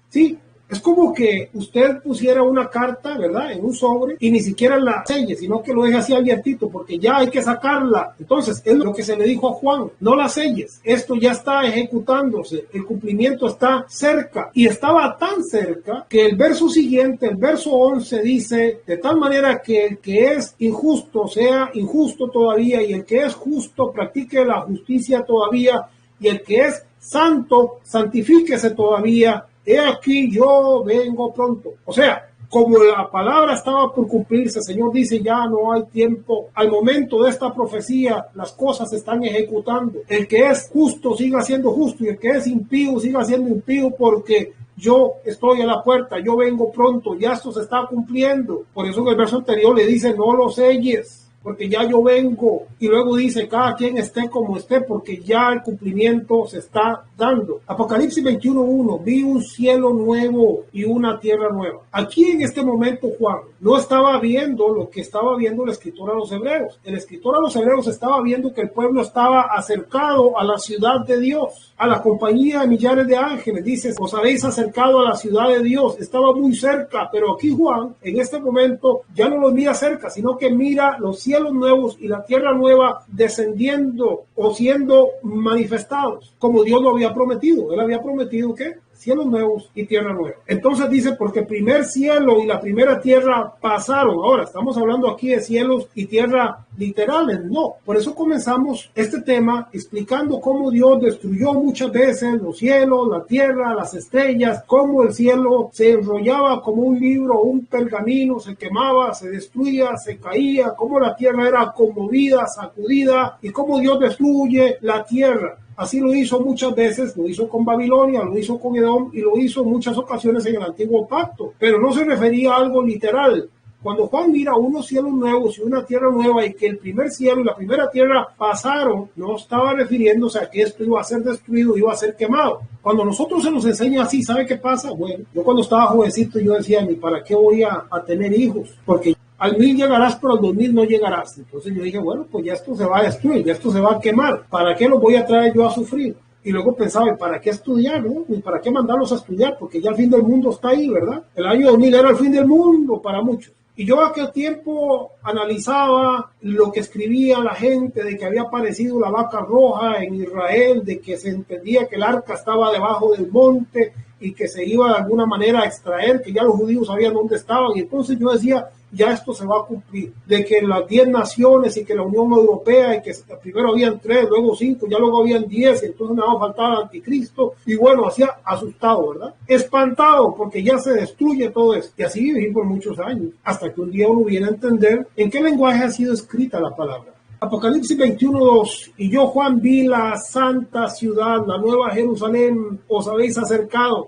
Sí, es como que usted pusiera una carta, ¿verdad?, en un sobre y ni siquiera la selle, sino que lo deja así abiertito porque ya hay que sacarla. Entonces, es lo que se le dijo a Juan, no la selles, esto ya está ejecutándose, el cumplimiento está cerca. Y estaba tan cerca que el verso siguiente, el verso 11 dice, de tal manera que el que es injusto sea injusto todavía y el que es justo practique la justicia todavía y el que es santo santifíquese todavía. He aquí yo vengo pronto. O sea, como la palabra estaba por cumplirse, el Señor dice, ya no hay tiempo. Al momento de esta profecía, las cosas se están ejecutando. El que es justo siga siendo justo y el que es impío siga siendo impío porque yo estoy a la puerta, yo vengo pronto, ya esto se está cumpliendo. Por eso en el verso anterior le dice, no lo selles, porque ya yo vengo. Y luego dice, cada quien esté como esté, porque ya el cumplimiento se está dando. Apocalipsis 21:1, vi un cielo nuevo y una tierra nueva. Aquí en este momento Juan no estaba viendo lo que estaba viendo el escritor a los hebreos. El escritor a los hebreos estaba viendo que el pueblo estaba acercado a la ciudad de Dios, a la compañía de millares de ángeles. Dice, os habéis acercado a la ciudad de Dios. Estaba muy cerca, pero aquí Juan en este momento ya no los mira cerca, sino que mira los cielos nuevos y la tierra nueva descendiendo o siendo manifestados como Dios lo había prometido. Él había prometido que cielos nuevos y tierra nueva. Entonces dice, porque el primer cielo y la primera tierra pasaron. Ahora, estamos hablando aquí de cielos y tierra literales, no. Por eso comenzamos este tema explicando cómo Dios destruyó muchas veces los cielos, la tierra, las estrellas, cómo el cielo se enrollaba como un libro, un pergamino, se quemaba, se destruía, se caía, cómo la tierra era conmovida, sacudida, y cómo Dios destruye la tierra. Así lo hizo muchas veces, lo hizo con Babilonia, lo hizo con Edom y lo hizo en muchas ocasiones en el antiguo pacto, pero no se refería a algo literal. Cuando Juan mira unos cielos nuevos y una tierra nueva y que el primer cielo y la primera tierra pasaron, no estaba refiriéndose a que esto iba a ser destruido, iba a ser quemado. Cuando nosotros se nos enseña así, ¿sabe qué pasa? Bueno, yo cuando estaba jovencito yo decía, ni para qué voy a tener hijos, porque al 1000 llegarás, pero al 2000 no llegarás. Entonces yo dije, bueno, pues ya esto se va a destruir, ya esto se va a quemar. ¿Para qué lo voy a traer yo a sufrir? Y luego pensaba, ¿para qué estudiar, no? ¿Y para qué mandarlos a estudiar? Porque ya el fin del mundo está ahí, ¿verdad? El año 2000 era el fin del mundo para muchos. Y yo a aquel tiempo analizaba lo que escribía la gente de que había aparecido la vaca roja en Israel, de que se entendía que el arca estaba debajo del monte y que se iba de alguna manera a extraer, que ya los judíos sabían dónde estaban. Y entonces yo decía, ya esto se va a cumplir, de que las 10 naciones y que la Unión Europea, y que primero habían 3, luego 5, ya luego habían 10, y entonces nada más faltaba el anticristo, y bueno, hacía asustado, ¿verdad? Espantado, porque ya se destruye todo esto. Y así viví por muchos años, hasta que un día uno viene a entender en qué lenguaje ha sido escrita la palabra. Apocalipsis 21:2, y yo Juan vi la santa ciudad, la nueva Jerusalén, os habéis acercado,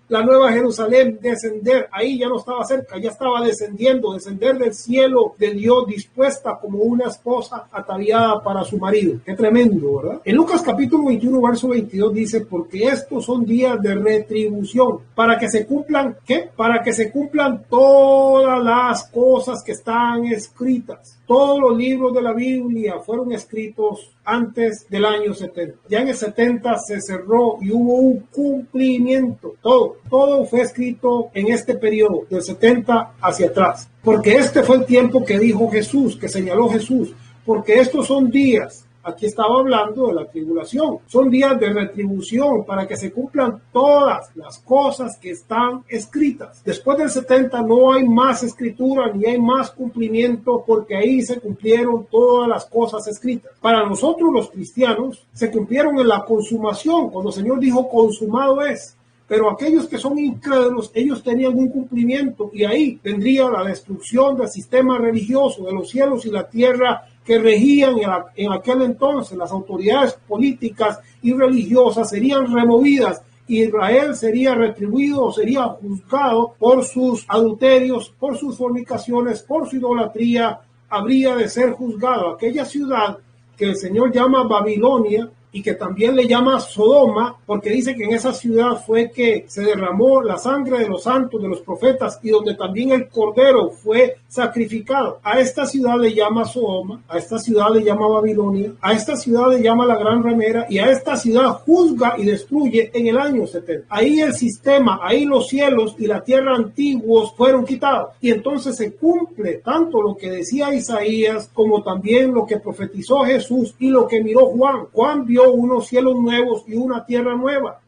la nueva Jerusalén descender, ahí ya no estaba cerca, ya estaba descendiendo, descender del cielo de Dios, dispuesta como una esposa ataviada para su marido. Qué tremendo, ¿verdad? En Lucas capítulo 21, verso 22 dice, porque estos son días de retribución, para que se cumplan, ¿qué? Para que se cumplan todas las cosas que están escritas. Todos los libros de la Biblia fueron escritos antes del año 70. Ya en el 70 se cerró y hubo un cumplimiento. Todo fue escrito en este periodo, del 70 hacia atrás. Porque este fue el tiempo que dijo Jesús, que señaló Jesús. Porque estos son días, aquí estaba hablando de la tribulación, son días de retribución para que se cumplan todas las cosas que están escritas. Después del 70 no hay más escritura ni hay más cumplimiento, porque ahí se cumplieron todas las cosas escritas. Para nosotros los cristianos se cumplieron en la consumación, cuando el Señor dijo consumado es. Pero aquellos que son incrédulos, ellos tenían un cumplimiento y ahí vendría la destrucción del sistema religioso, de los cielos y la tierra que regían en aquel entonces. Las autoridades políticas y religiosas serían removidas. Israel sería retribuido o sería juzgado por sus adulterios, por sus fornicaciones, por su idolatría. Habría de ser juzgado. Aquella ciudad que el Señor llama Babilonia, y que también le llama Sodoma, porque dice que en esa ciudad fue que se derramó la sangre de los santos, de los profetas, y donde también el Cordero fue sacrificado. A esta ciudad le llama Sodoma, a esta ciudad le llama Babilonia, a esta ciudad le llama la Gran Ramera, y a esta ciudad juzga y destruye en el año 70. Ahí el sistema, ahí los cielos y la tierra antiguos fueron quitados, y entonces se cumple tanto lo que decía Isaías, como también lo que profetizó Jesús y lo que miró Juan. Juan vio unos cielos nuevos y una tierra nueva.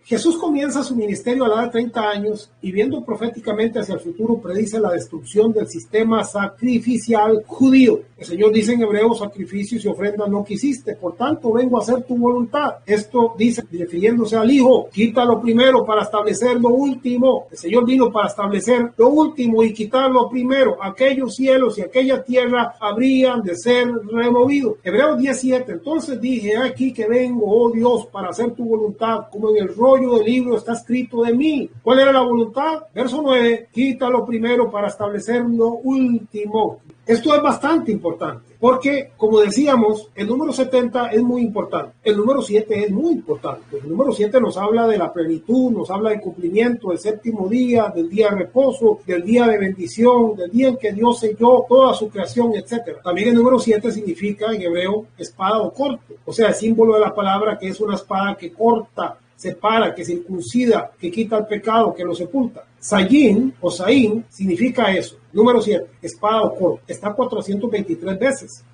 Jesús comienza su ministerio a la edad de 30 años y viendo proféticamente hacia el futuro predice la destrucción del sistema sacrificial judío. El Señor dice en Hebreos, sacrificios y ofrendas no quisiste, por tanto vengo a hacer tu voluntad. Esto dice, refiriéndose al Hijo, quita lo primero para establecer lo último. El Señor vino para establecer lo último y quitar lo primero. Aquellos cielos y aquella tierra habrían de ser removidos. Hebreos 17, entonces dije, aquí que vengo, oh Dios, para hacer tu voluntad, como en el rollo del libro está escrito de mí. ¿Cuál era la voluntad? Verso 9, quita lo primero para establecer lo último. Esto es bastante importante, porque, como decíamos, el número 70 es muy importante, el número 7 es muy importante. El número 7 nos habla de la plenitud, nos habla del cumplimiento del séptimo día, del día de reposo, del día de bendición, del día en que Dios selló toda su creación, etc. También el número 7 significa en hebreo espada o corte, o sea, el símbolo de la palabra que es una espada que corta, separa, que circuncida, que quita el pecado, que lo sepulta. Sayin o Saín significa eso. Número 7, espada o corte. Está 423 veces.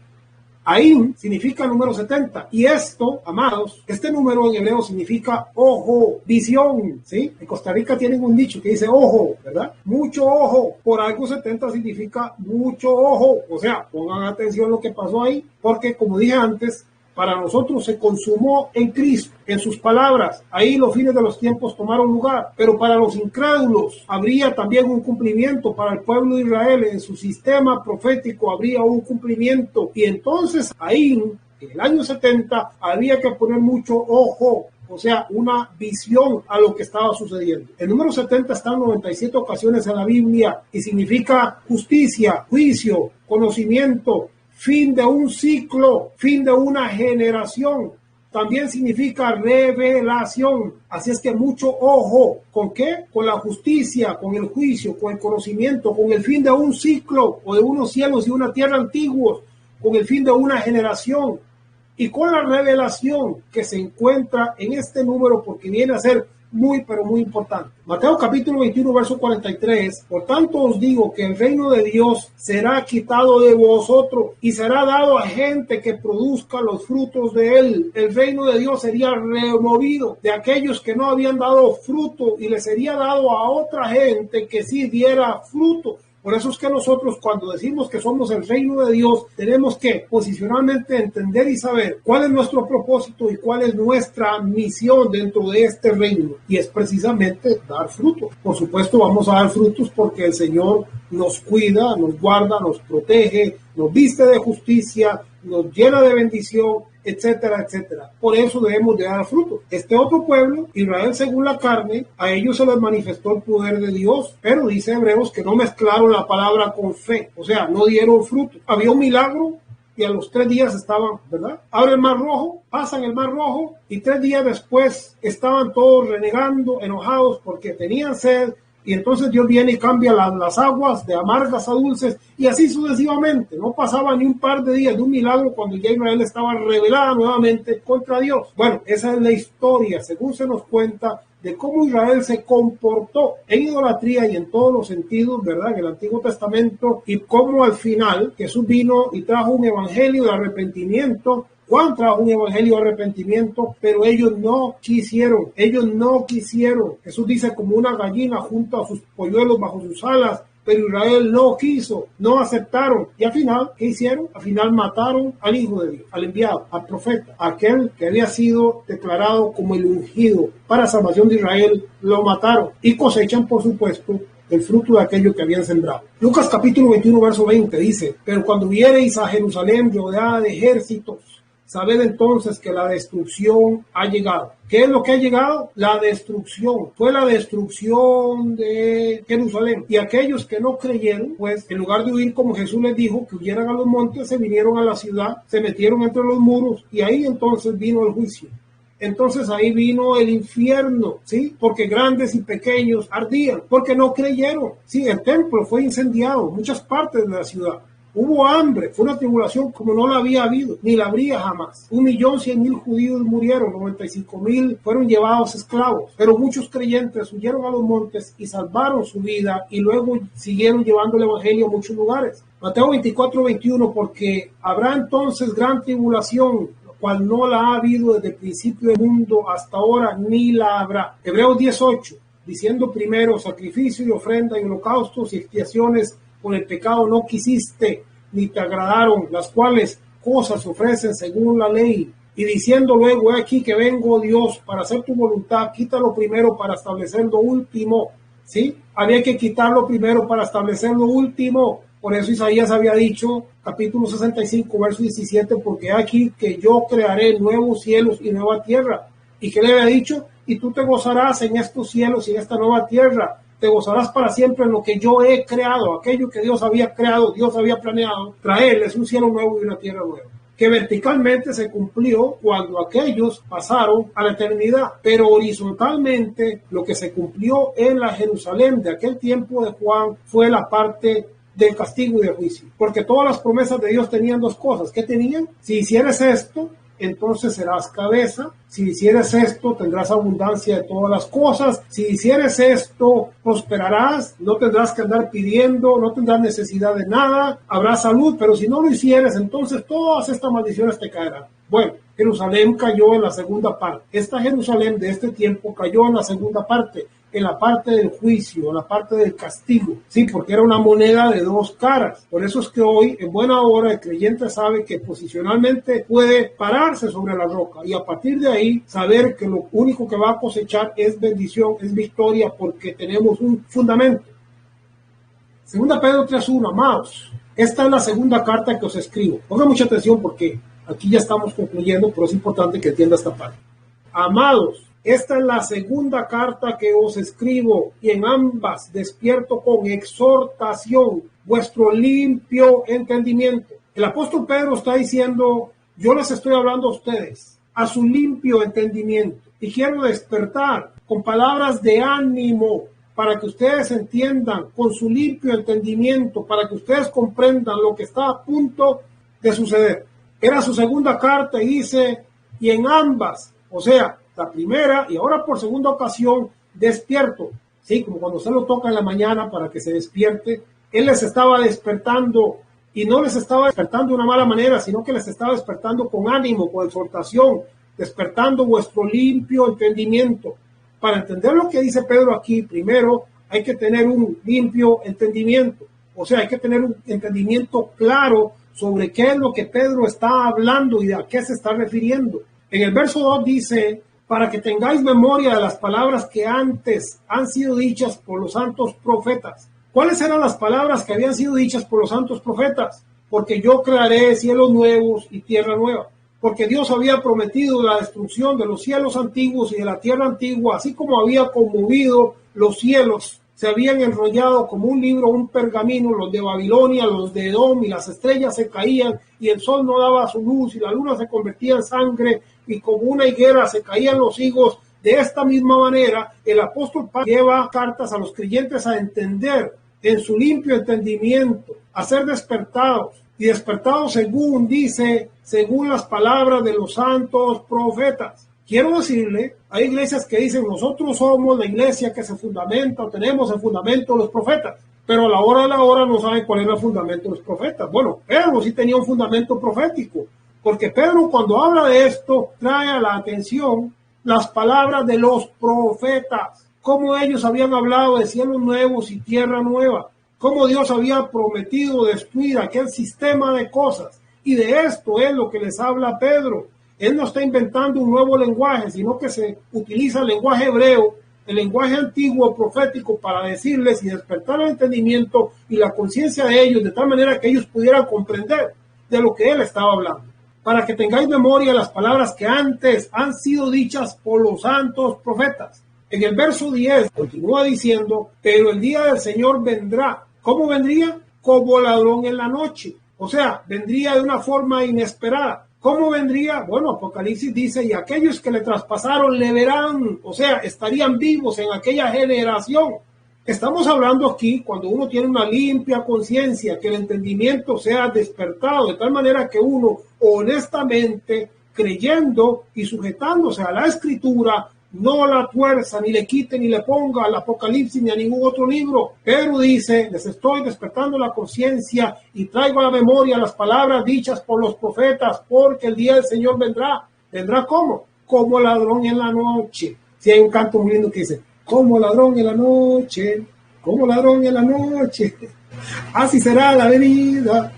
Ain significa número 70. Y esto, amados, este número en hebreo significa ojo, visión, ¿sí? En Costa Rica tienen un dicho que dice ojo, ¿verdad? Mucho ojo. Por algo 70 significa mucho ojo. O sea, pongan atención a lo que pasó ahí, porque como dije antes, para nosotros se consumó en Cristo, en sus palabras. Ahí los fines de los tiempos tomaron lugar. Pero para los incrédulos habría también un cumplimiento. Para el pueblo de Israel, en su sistema profético, habría un cumplimiento. Y entonces ahí, en el año 70, había que poner mucho ojo. O sea, una visión a lo que estaba sucediendo. El número 70 está en 97 ocasiones en la Biblia y significa justicia, juicio, conocimiento, fin de un ciclo, fin de una generación. También significa revelación. Así es que mucho ojo. ¿Con qué? Con la justicia, con el juicio, con el conocimiento, con el fin de un ciclo o de unos cielos y una tierra antiguos, con el fin de una generación y con la revelación que se encuentra en este número, porque viene a ser muy, pero muy importante. Mateo capítulo 21, verso 43. Por tanto os digo que el reino de Dios será quitado de vosotros y será dado a gente que produzca los frutos de él. El reino de Dios sería removido de aquellos que no habían dado fruto y le sería dado a otra gente que sí diera fruto. Por eso es que nosotros, cuando decimos que somos el reino de Dios, tenemos que posicionalmente entender y saber cuál es nuestro propósito y cuál es nuestra misión dentro de este reino. Y es precisamente dar fruto. Por supuesto, vamos a dar frutos porque el Señor nos cuida, nos guarda, nos protege, nos viste de justicia, nos llena de bendición, etcétera, etcétera. Por eso debemos de dar fruto. Este otro pueblo, Israel según la carne, a ellos se les manifestó el poder de Dios, pero dice Hebreos que no mezclaron la palabra con fe, o sea, no dieron fruto. Había un milagro y a los 3 días estaban, ¿verdad? Abre el mar rojo, pasan el mar rojo y 3 días después estaban todos renegando, enojados porque tenían sed. Y entonces Dios viene y cambia las aguas de amargas a dulces y así sucesivamente. No pasaba ni un par de días de un milagro cuando ya Israel estaba rebelada nuevamente contra Dios. Bueno, esa es la historia, según se nos cuenta, de cómo Israel se comportó en idolatría y en todos los sentidos, ¿verdad? En el Antiguo Testamento, y cómo al final Jesús vino y trajo un evangelio de arrepentimiento. Juan trajo un evangelio de arrepentimiento, pero ellos no quisieron. Jesús dice como una gallina junto a sus polluelos bajo sus alas, pero Israel no quiso, no aceptaron. Y al final, ¿qué hicieron? Al final mataron al Hijo de Dios, al enviado, al profeta, aquel que había sido declarado como el ungido para salvación de Israel, lo mataron y cosechan, por supuesto, el fruto de aquello que habían sembrado. Lucas capítulo 21, verso 20 dice, pero cuando viereis a Jerusalén rodeada de ejércitos, sabed entonces que la destrucción ha llegado. ¿Qué es lo que ha llegado? La destrucción. Fue la destrucción de Jerusalén. Y aquellos que no creyeron, pues en lugar de huir como Jesús les dijo, que huyeran a los montes, se vinieron a la ciudad, se metieron entre los muros y ahí entonces vino el juicio. Entonces ahí vino el infierno, ¿sí? Porque grandes y pequeños ardían, porque no creyeron. Sí, el templo fue incendiado, muchas partes de la ciudad. Hubo hambre, fue una tribulación como no la había habido, ni la habría jamás. 1.100.000 judíos murieron, 95.000 fueron llevados esclavos, pero muchos creyentes huyeron a los montes y salvaron su vida y luego siguieron llevando el evangelio a muchos lugares. Mateo 24:21, porque habrá entonces gran tribulación, cual no la ha habido desde el principio del mundo hasta ahora, ni la habrá. Hebreos 18, diciendo primero, sacrificio y ofrenda y holocaustos y expiaciones por el pecado no quisiste, ni te agradaron, las cuales cosas ofrecen según la ley. Y diciendo luego, he aquí que vengo, Dios, para hacer tu voluntad, quítalo primero para establecer lo último. ¿Sí? Había que quitarlo primero para establecer lo último. Por eso Isaías había dicho, capítulo 65, verso 17, porque aquí que yo crearé nuevos cielos y nueva tierra. ¿Y qué le había dicho? Y tú te gozarás en estos cielos y en esta nueva tierra. Te gozarás para siempre en lo que yo he creado, aquello que Dios había creado, Dios había planeado, traerles un cielo nuevo y una tierra nueva, que verticalmente se cumplió cuando aquellos pasaron a la eternidad, pero horizontalmente lo que se cumplió en la Jerusalén de aquel tiempo de Juan fue la parte del castigo y del juicio, porque todas las promesas de Dios tenían dos cosas. ¿Qué tenían? Si hicieres esto, entonces serás cabeza. Si hicieres esto, tendrás abundancia de todas las cosas. Si hicieres esto, prosperarás. No tendrás que andar pidiendo, no tendrás necesidad de nada. Habrá salud, pero si no lo hicieres, entonces todas estas maldiciones te caerán. Bueno, Jerusalén cayó en la segunda parte. Esta Jerusalén de este tiempo cayó en la segunda parte, en la parte del juicio, en la parte del castigo, sí, porque era una moneda de dos caras. Por eso es que hoy, en buena hora, el creyente sabe que posicionalmente puede pararse sobre la roca y a partir de ahí saber que lo único que va a cosechar es bendición, es victoria, porque tenemos un fundamento. Segunda Pedro 3:1, amados, esta es la segunda carta que os escribo. Pongan mucha atención porque aquí ya estamos concluyendo, pero es importante que entienda esta parte. Amados, esta es la segunda carta que os escribo, y en ambas despierto con exhortación vuestro limpio entendimiento. El apóstol Pedro está diciendo, yo les estoy hablando a ustedes, a su limpio entendimiento, y quiero despertar con palabras de ánimo para que ustedes entiendan con su limpio entendimiento, para que ustedes comprendan lo que está a punto de suceder. Era su segunda carta y dice, y en ambas, o sea, la primera y ahora por segunda ocasión, despierto. Sí, como cuando se lo toca en la mañana para que se despierte. Él les estaba despertando y no les estaba despertando de una mala manera, sino que les estaba despertando con ánimo, con exhortación, despertando vuestro limpio entendimiento. Para entender lo que dice Pedro aquí, primero hay que tener un limpio entendimiento. O sea, hay que tener un entendimiento claro sobre qué es lo que Pedro está hablando y a qué se está refiriendo. En el verso 2 dice, para que tengáis memoria de las palabras que antes han sido dichas por los santos profetas. ¿Cuáles eran las palabras que habían sido dichas por los santos profetas? Porque yo crearé cielos nuevos y tierra nueva. Porque Dios había prometido la destrucción de los cielos antiguos y de la tierra antigua, así como había conmovido los cielos. Se habían enrollado como un libro, un pergamino, los de Babilonia, los de Edom, y las estrellas se caían, y el sol no daba su luz, y la luna se convertía en sangre, y como una higuera se caían los higos. De esta misma manera, el apóstol Pablo lleva cartas a los creyentes a entender en su limpio entendimiento, a ser despertados, y despertados según dice, según las palabras de los santos profetas. Quiero decirle, hay iglesias que dicen, nosotros somos la iglesia que se fundamenta, o tenemos el fundamento de los profetas, pero a la hora de la hora no saben cuál era el fundamento de los profetas. Bueno, Pedro sí tenía un fundamento profético, porque Pedro cuando habla de esto trae a la atención las palabras de los profetas, cómo ellos habían hablado de cielos nuevos y tierra nueva, cómo Dios había prometido destruir aquel sistema de cosas, y de esto es lo que les habla Pedro. Él no está inventando un nuevo lenguaje, sino que se utiliza el lenguaje hebreo, el lenguaje antiguo profético, para decirles y despertar el entendimiento y la conciencia de ellos, de tal manera que ellos pudieran comprender de lo que él estaba hablando. Para que tengáis memoria las palabras que antes han sido dichas por los santos profetas. En el verso 10 continúa diciendo, pero el día del Señor vendrá. ¿Cómo vendría? Como ladrón en la noche. O sea, vendría de una forma inesperada. ¿Cómo vendría? Bueno, Apocalipsis dice, y aquellos que le traspasaron le verán, o sea, estarían vivos en aquella generación. Estamos hablando aquí cuando uno tiene una limpia conciencia, que el entendimiento sea despertado, de tal manera que uno honestamente, creyendo y sujetándose a la Escritura, no la tuerza, ni le quite, ni le ponga al Apocalipsis, ni a ningún otro libro. Pedro dice, les estoy despertando la conciencia y traigo a la memoria las palabras dichas por los profetas, porque el día del Señor vendrá. ¿Vendrá cómo? Como ladrón en la noche. Si hay un canto muy lindo que dice, como ladrón en la noche, como ladrón en la noche. Así será la venida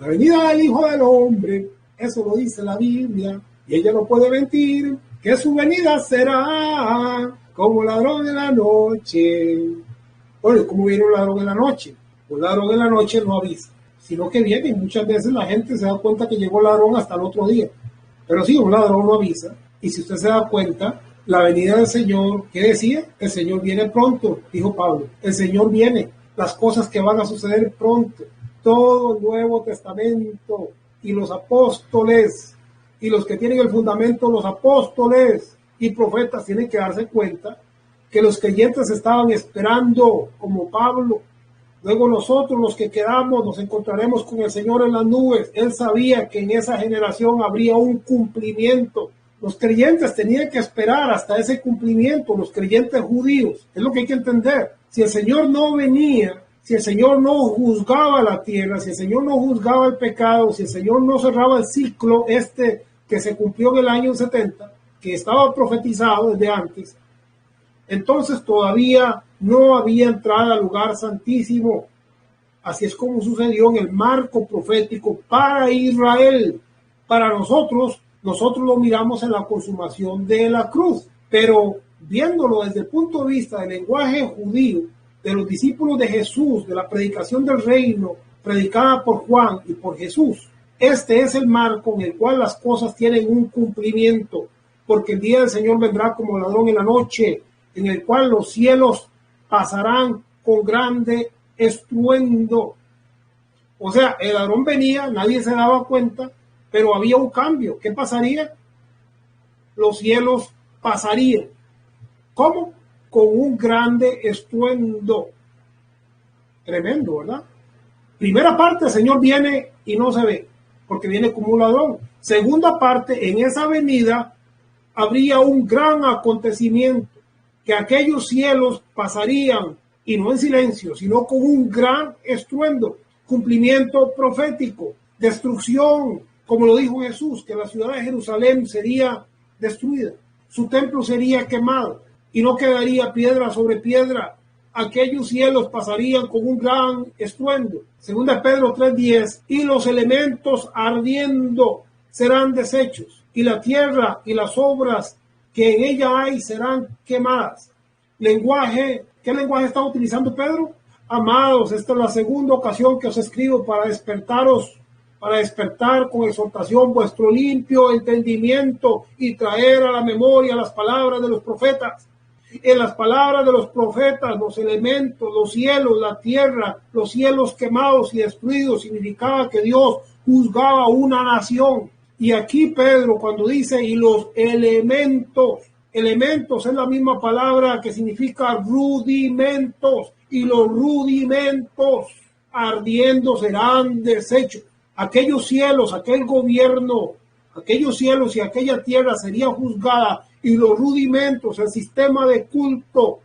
del Hijo del Hombre. Eso lo dice la Biblia y ella no puede mentir. Que su venida será como ladrón en la noche. Bueno, ¿cómo viene un ladrón en la noche? Un ladrón en la noche no avisa, sino que viene, y muchas veces la gente se da cuenta que llegó el ladrón hasta el otro día. Pero sí, un ladrón no avisa. Y si usted se da cuenta, la venida del Señor, ¿qué decía? El Señor viene pronto, dijo Pablo. El Señor viene. Las cosas que van a suceder pronto. Todo el Nuevo Testamento y los apóstoles y los que tienen el fundamento, los apóstoles y profetas, tienen que darse cuenta que los creyentes estaban esperando, como Pablo, Luego nosotros los que quedamos nos encontraremos con el Señor en las nubes. Él sabía que en esa generación habría un cumplimiento. Los creyentes tenían que esperar hasta ese cumplimiento, los creyentes judíos. Es lo que hay que entender. Si el Señor no venía, si el Señor no juzgaba la tierra, si el Señor no juzgaba el pecado, si el Señor no cerraba el ciclo que se cumplió en el año 70, que estaba profetizado desde antes, entonces todavía no había entrada al lugar santísimo. Así es como sucedió en el marco profético para Israel. Para nosotros lo miramos en la consumación de la cruz, pero viéndolo desde el punto de vista del lenguaje judío, de los discípulos de Jesús, de la predicación del reino, predicada por Juan y por Jesús, este es el marco en el cual las cosas tienen un cumplimiento, porque el día del Señor vendrá como ladrón en la noche, en el cual los cielos pasarán con grande estruendo. O sea, el ladrón venía, nadie se daba cuenta, pero había un cambio. ¿Qué pasaría? Los cielos pasarían. ¿Cómo? Con un grande estruendo. Tremendo, ¿verdad? Primera parte, el Señor viene y no se ve, porque viene como un ladrón. Segunda parte, en esa venida habría un gran acontecimiento, que aquellos cielos pasarían, y no en silencio, sino con un gran estruendo, cumplimiento profético, destrucción, como lo dijo Jesús, que la ciudad de Jerusalén sería destruida, su templo sería quemado, y no quedaría piedra sobre piedra. Aquellos cielos pasarían con un gran estruendo. Segunda Pedro 3:10, y los elementos ardiendo serán deshechos, y la tierra y las obras que en ella hay serán quemadas. Lenguaje, ¿qué lenguaje está utilizando Pedro? Amados, esta es la segunda ocasión que os escribo para despertar con exhortación vuestro limpio entendimiento y traer a la memoria las palabras de los profetas. En las palabras de los profetas, los elementos, los cielos, la tierra, los cielos quemados y destruidos, significaba que Dios juzgaba una nación. Y aquí Pedro, cuando dice, y los elementos es la misma palabra que significa rudimentos, y los rudimentos ardiendo serán deshechos. Aquellos cielos, aquel gobierno, aquellos cielos y aquella tierra sería juzgada, y los rudimentos, el sistema de culto,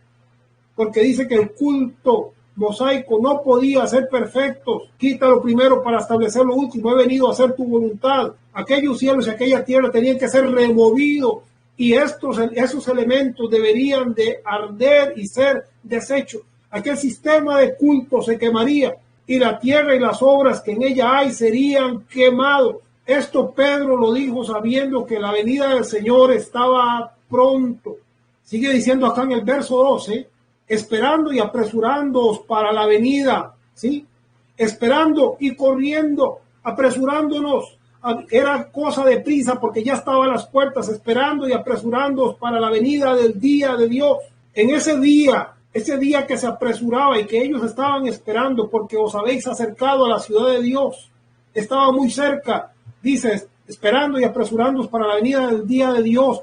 porque dice que el culto mosaico no podía ser perfecto. Quita lo primero para establecer lo último. He venido a hacer tu voluntad. Aquellos cielos y aquella tierra tenían que ser removidos, y esos elementos deberían de arder y ser deshechos. Aquel sistema de culto se quemaría, y la tierra y las obras que en ella hay serían quemados. Esto Pedro lo dijo sabiendo que la venida del Señor estaba pronto. Sigue diciendo acá en el verso 12, esperando y apresurándoos para la venida, ¿sí? Esperando y corriendo, apresurándonos. Era cosa de prisa porque ya estaba a las puertas, esperando y apresurándoos para la venida del día de Dios. En ese día que se apresuraba y que ellos estaban esperando, porque os habéis acercado a la ciudad de Dios, estaba muy cerca. Dice, esperando y apresurándoos para la venida del día de Dios,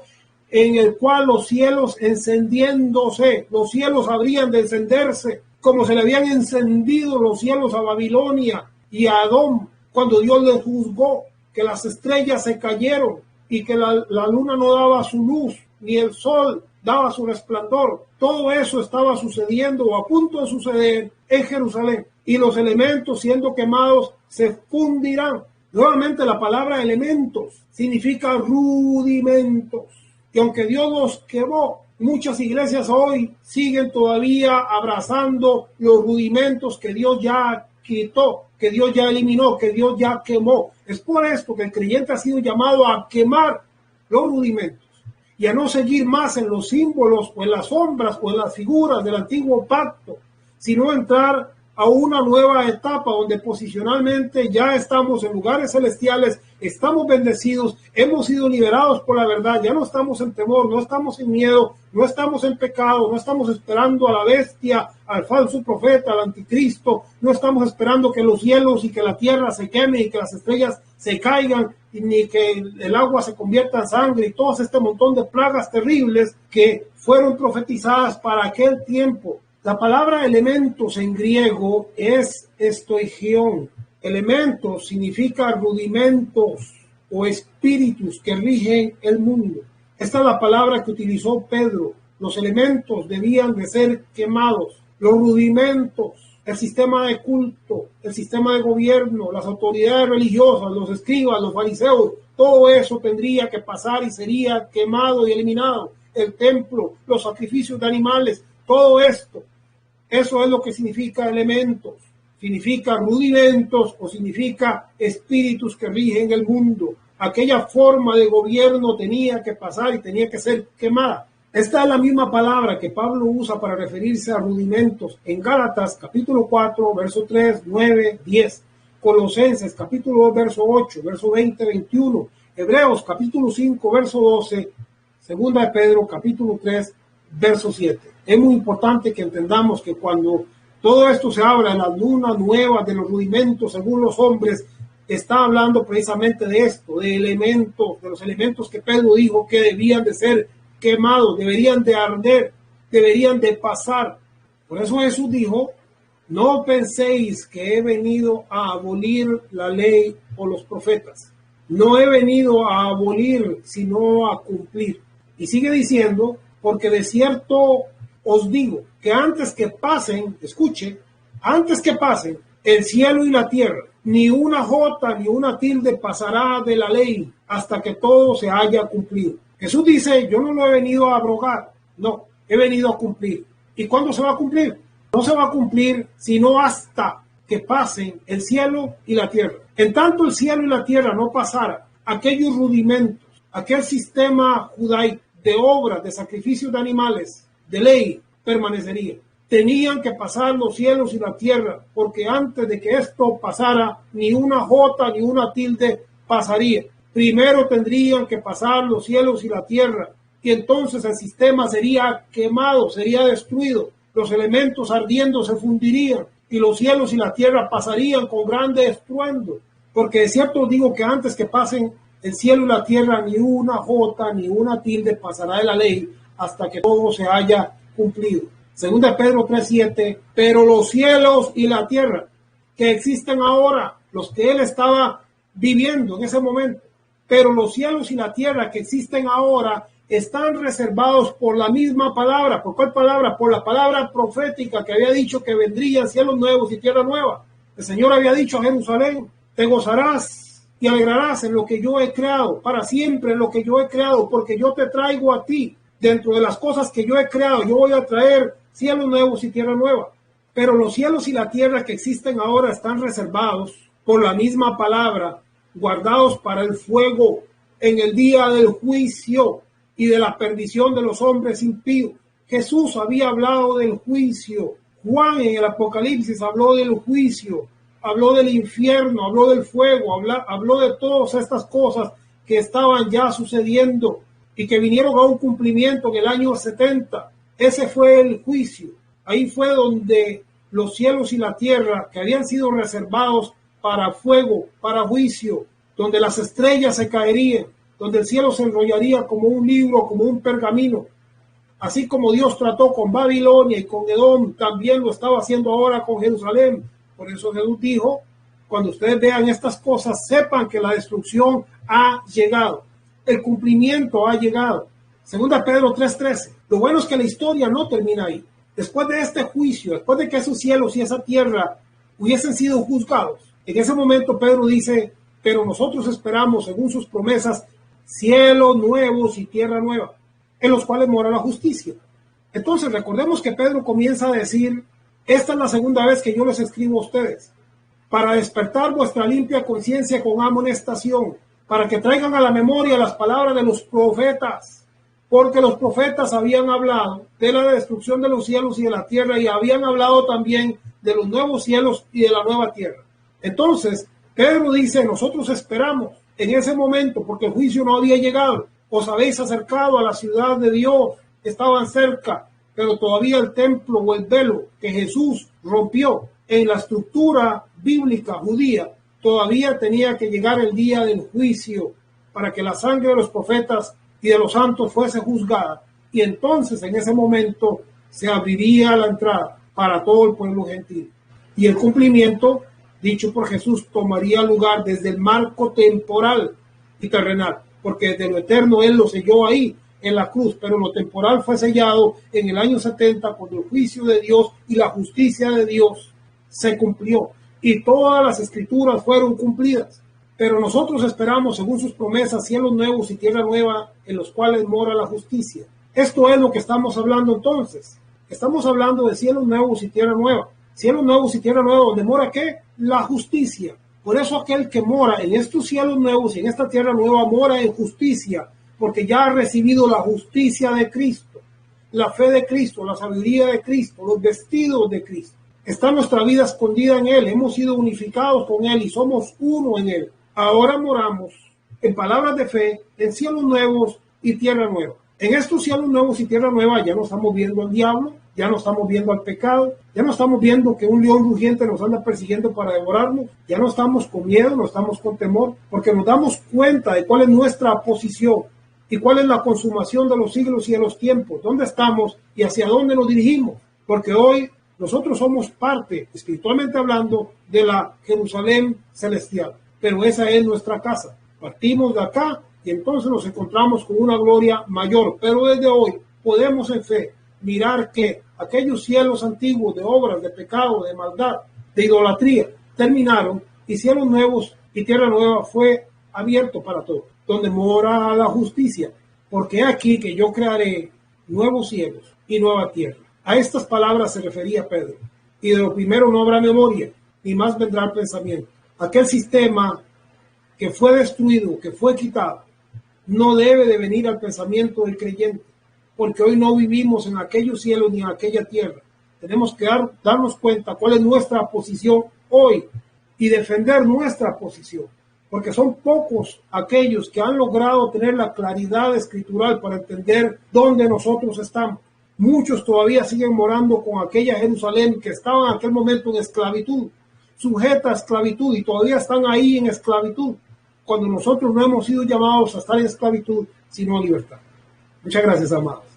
en el cual los cielos encendiéndose, los cielos habrían de encenderse, como se le habían encendido los cielos a Babilonia y a Adón, cuando Dios les juzgó, que las estrellas se cayeron y que la luna no daba su luz, ni el sol daba su resplandor. Todo eso estaba sucediendo o a punto de suceder en Jerusalén, y los elementos siendo quemados se fundirán. Nuevamente la palabra elementos significa rudimentos, y aunque Dios los quemó, muchas iglesias hoy siguen todavía abrazando los rudimentos que Dios ya quitó, que Dios ya eliminó, que Dios ya quemó. Es por esto que el creyente ha sido llamado a quemar los rudimentos y a no seguir más en los símbolos o en las sombras o en las figuras del antiguo pacto, sino entrar a una nueva etapa donde posicionalmente ya estamos en lugares celestiales, estamos bendecidos, hemos sido liberados por la verdad, ya no estamos en temor, no estamos en miedo, no estamos en pecado, no estamos esperando a la bestia, al falso profeta, al anticristo, no estamos esperando que los cielos y que la tierra se queme y que las estrellas se caigan, ni que el agua se convierta en sangre y todo este montón de plagas terribles que fueron profetizadas para aquel tiempo. La palabra elementos en griego es estoigión. Elementos significa rudimentos o espíritus que rigen el mundo. Esta es la palabra que utilizó Pedro. Los elementos debían de ser quemados. Los rudimentos, el sistema de culto, el sistema de gobierno, las autoridades religiosas, los escribas, los fariseos, todo eso tendría que pasar y sería quemado y eliminado. El templo, los sacrificios de animales, todo esto. Eso es lo que significa elementos. Significa rudimentos o significa espíritus que rigen el mundo. Aquella forma de gobierno tenía que pasar y tenía que ser quemada. Esta es la misma palabra que Pablo usa para referirse a rudimentos en Gálatas capítulo 4, verso 3, 9, 10. Colosenses capítulo 2, verso 8, verso 20, 21. Hebreos capítulo 5, verso 12. Segunda de Pedro capítulo 3, verso 7. Es muy importante que entendamos que cuando todo esto se habla de las lunas nuevas, de los rudimentos según los hombres, está hablando precisamente de esto, de elementos, de los elementos que Pedro dijo que debían de ser quemados, deberían de arder, deberían de pasar. Por eso Jesús dijo, no penséis que he venido a abolir la ley o los profetas. No he venido a abolir, sino a cumplir. Y sigue diciendo, porque de cierto os digo que antes que pasen, escuche, antes que pasen el cielo y la tierra, ni una jota ni una tilde pasará de la ley hasta que todo se haya cumplido. Jesús dice, yo no lo he venido a abrogar, no, he venido a cumplir. ¿Y cuándo se va a cumplir? No se va a cumplir sino hasta que pasen el cielo y la tierra. En tanto el cielo y la tierra no pasara, aquellos rudimentos, aquel sistema judaico de obras, de sacrificios de animales, de ley, permanecería. Tenían que pasar los cielos y la tierra, porque antes de que esto pasara, ni una jota ni una tilde pasaría. Primero tendrían que pasar los cielos y la tierra, y entonces el sistema sería quemado, sería destruido. Los elementos ardiendo se fundirían, y los cielos y la tierra pasarían con grande estruendo. Porque de cierto os digo que antes que pasen el cielo y la tierra, ni una jota ni una tilde pasará de la ley, hasta que todo se haya cumplido. Segunda de Pedro 3:7, pero los cielos y la tierra que existen ahora, los que él estaba viviendo en ese momento, pero los cielos y la tierra que existen ahora están reservados por la misma palabra. ¿Por cuál palabra? Por la palabra profética que había dicho que vendrían cielos nuevos y tierra nueva. El Señor había dicho a Jerusalén, te gozarás y alegrarás en lo que yo he creado, para siempre en lo que yo he creado, porque yo te traigo a ti. Dentro de las cosas que yo he creado, yo voy a traer cielos nuevos y tierra nueva. Pero los cielos y la tierra que existen ahora están reservados por la misma palabra, guardados para el fuego en el día del juicio y de la perdición de los hombres impíos. Jesús había hablado del juicio. Juan en el Apocalipsis habló del juicio, habló del infierno, habló del fuego, habló de todas estas cosas que estaban ya sucediendo y que vinieron a un cumplimiento en el año 70. Ese fue el juicio. Ahí fue donde los cielos y la tierra, que habían sido reservados para fuego, para juicio, donde las estrellas se caerían, donde el cielo se enrollaría como un libro, como un pergamino. Así como Dios trató con Babilonia y con Edom, también lo estaba haciendo ahora con Jerusalén. Por eso Jesús dijo, cuando ustedes vean estas cosas, sepan que la destrucción ha llegado. El cumplimiento ha llegado. Segunda Pedro 3:13. Lo bueno es que la historia no termina ahí. Después de este juicio, después de que esos cielos y esa tierra hubiesen sido juzgados, en ese momento Pedro dice, pero nosotros esperamos, según sus promesas, cielos nuevos y tierra nueva, en los cuales mora la justicia. Entonces recordemos que Pedro comienza a decir, esta es la segunda vez que yo les escribo a ustedes, para despertar vuestra limpia conciencia con amonestación, para que traigan a la memoria las palabras de los profetas, porque los profetas habían hablado de la destrucción de los cielos y de la tierra y habían hablado también de los nuevos cielos y de la nueva tierra. Entonces, Pedro dice, nosotros esperamos en ese momento, porque el juicio no había llegado, os habéis acercado a la ciudad de Dios, estaban cerca, pero todavía el templo o el velo que Jesús rompió en la estructura bíblica judía, todavía tenía que llegar el día del juicio para que la sangre de los profetas y de los santos fuese juzgada. Y entonces en ese momento se abriría la entrada para todo el pueblo gentil. Y el cumplimiento, dicho por Jesús, tomaría lugar desde el marco temporal y terrenal, porque desde lo eterno Él lo selló ahí, en la cruz, pero lo temporal fue sellado en el año 70 cuando el juicio de Dios y la justicia de Dios se cumplió y todas las escrituras fueron cumplidas. Pero nosotros esperamos, según sus promesas, cielos nuevos y tierra nueva en los cuales mora la justicia. Esto es lo que estamos hablando entonces. Estamos hablando de cielos nuevos y tierra nueva. Cielos nuevos y tierra nueva, ¿donde mora qué? La justicia. Por eso aquel que mora en estos cielos nuevos y en esta tierra nueva mora en justicia, porque ya ha recibido la justicia de Cristo, la fe de Cristo, la sabiduría de Cristo, los vestidos de Cristo. Está nuestra vida escondida en Él, hemos sido unificados con Él y somos uno en Él. Ahora moramos en palabras de fe, en cielos nuevos y tierra nueva. En estos cielos nuevos y tierra nueva ya no estamos viendo al diablo, ya no estamos viendo al pecado, ya no estamos viendo que un león rugiente nos anda persiguiendo para devorarnos, ya no estamos con miedo, no estamos con temor, porque nos damos cuenta de cuál es nuestra posición y cuál es la consumación de los siglos y de los tiempos, dónde estamos y hacia dónde nos dirigimos, porque hoy nosotros somos parte, espiritualmente hablando, de la Jerusalén celestial, pero esa es nuestra casa. Partimos de acá y entonces nos encontramos con una gloria mayor, pero desde hoy podemos en fe mirar que aquellos cielos antiguos de obras, de pecado, de maldad, de idolatría, terminaron y cielos nuevos y tierra nueva fue abierto para todos, donde mora la justicia, porque aquí que yo crearé nuevos cielos y nueva tierra. A estas palabras se refería Pedro, y de lo primero no habrá memoria, ni más vendrá el pensamiento. Aquel sistema que fue destruido, que fue quitado, no debe de venir al pensamiento del creyente, porque hoy no vivimos en aquellos cielos ni en aquella tierra. Tenemos que darnos cuenta cuál es nuestra posición hoy y defender nuestra posición, porque son pocos aquellos que han logrado tener la claridad escritural para entender dónde nosotros estamos. Muchos todavía siguen morando con aquella Jerusalén que estaba en aquel momento en esclavitud, sujeta a esclavitud, y todavía están ahí en esclavitud, cuando nosotros no hemos sido llamados a estar en esclavitud, sino en libertad. Muchas gracias, amados.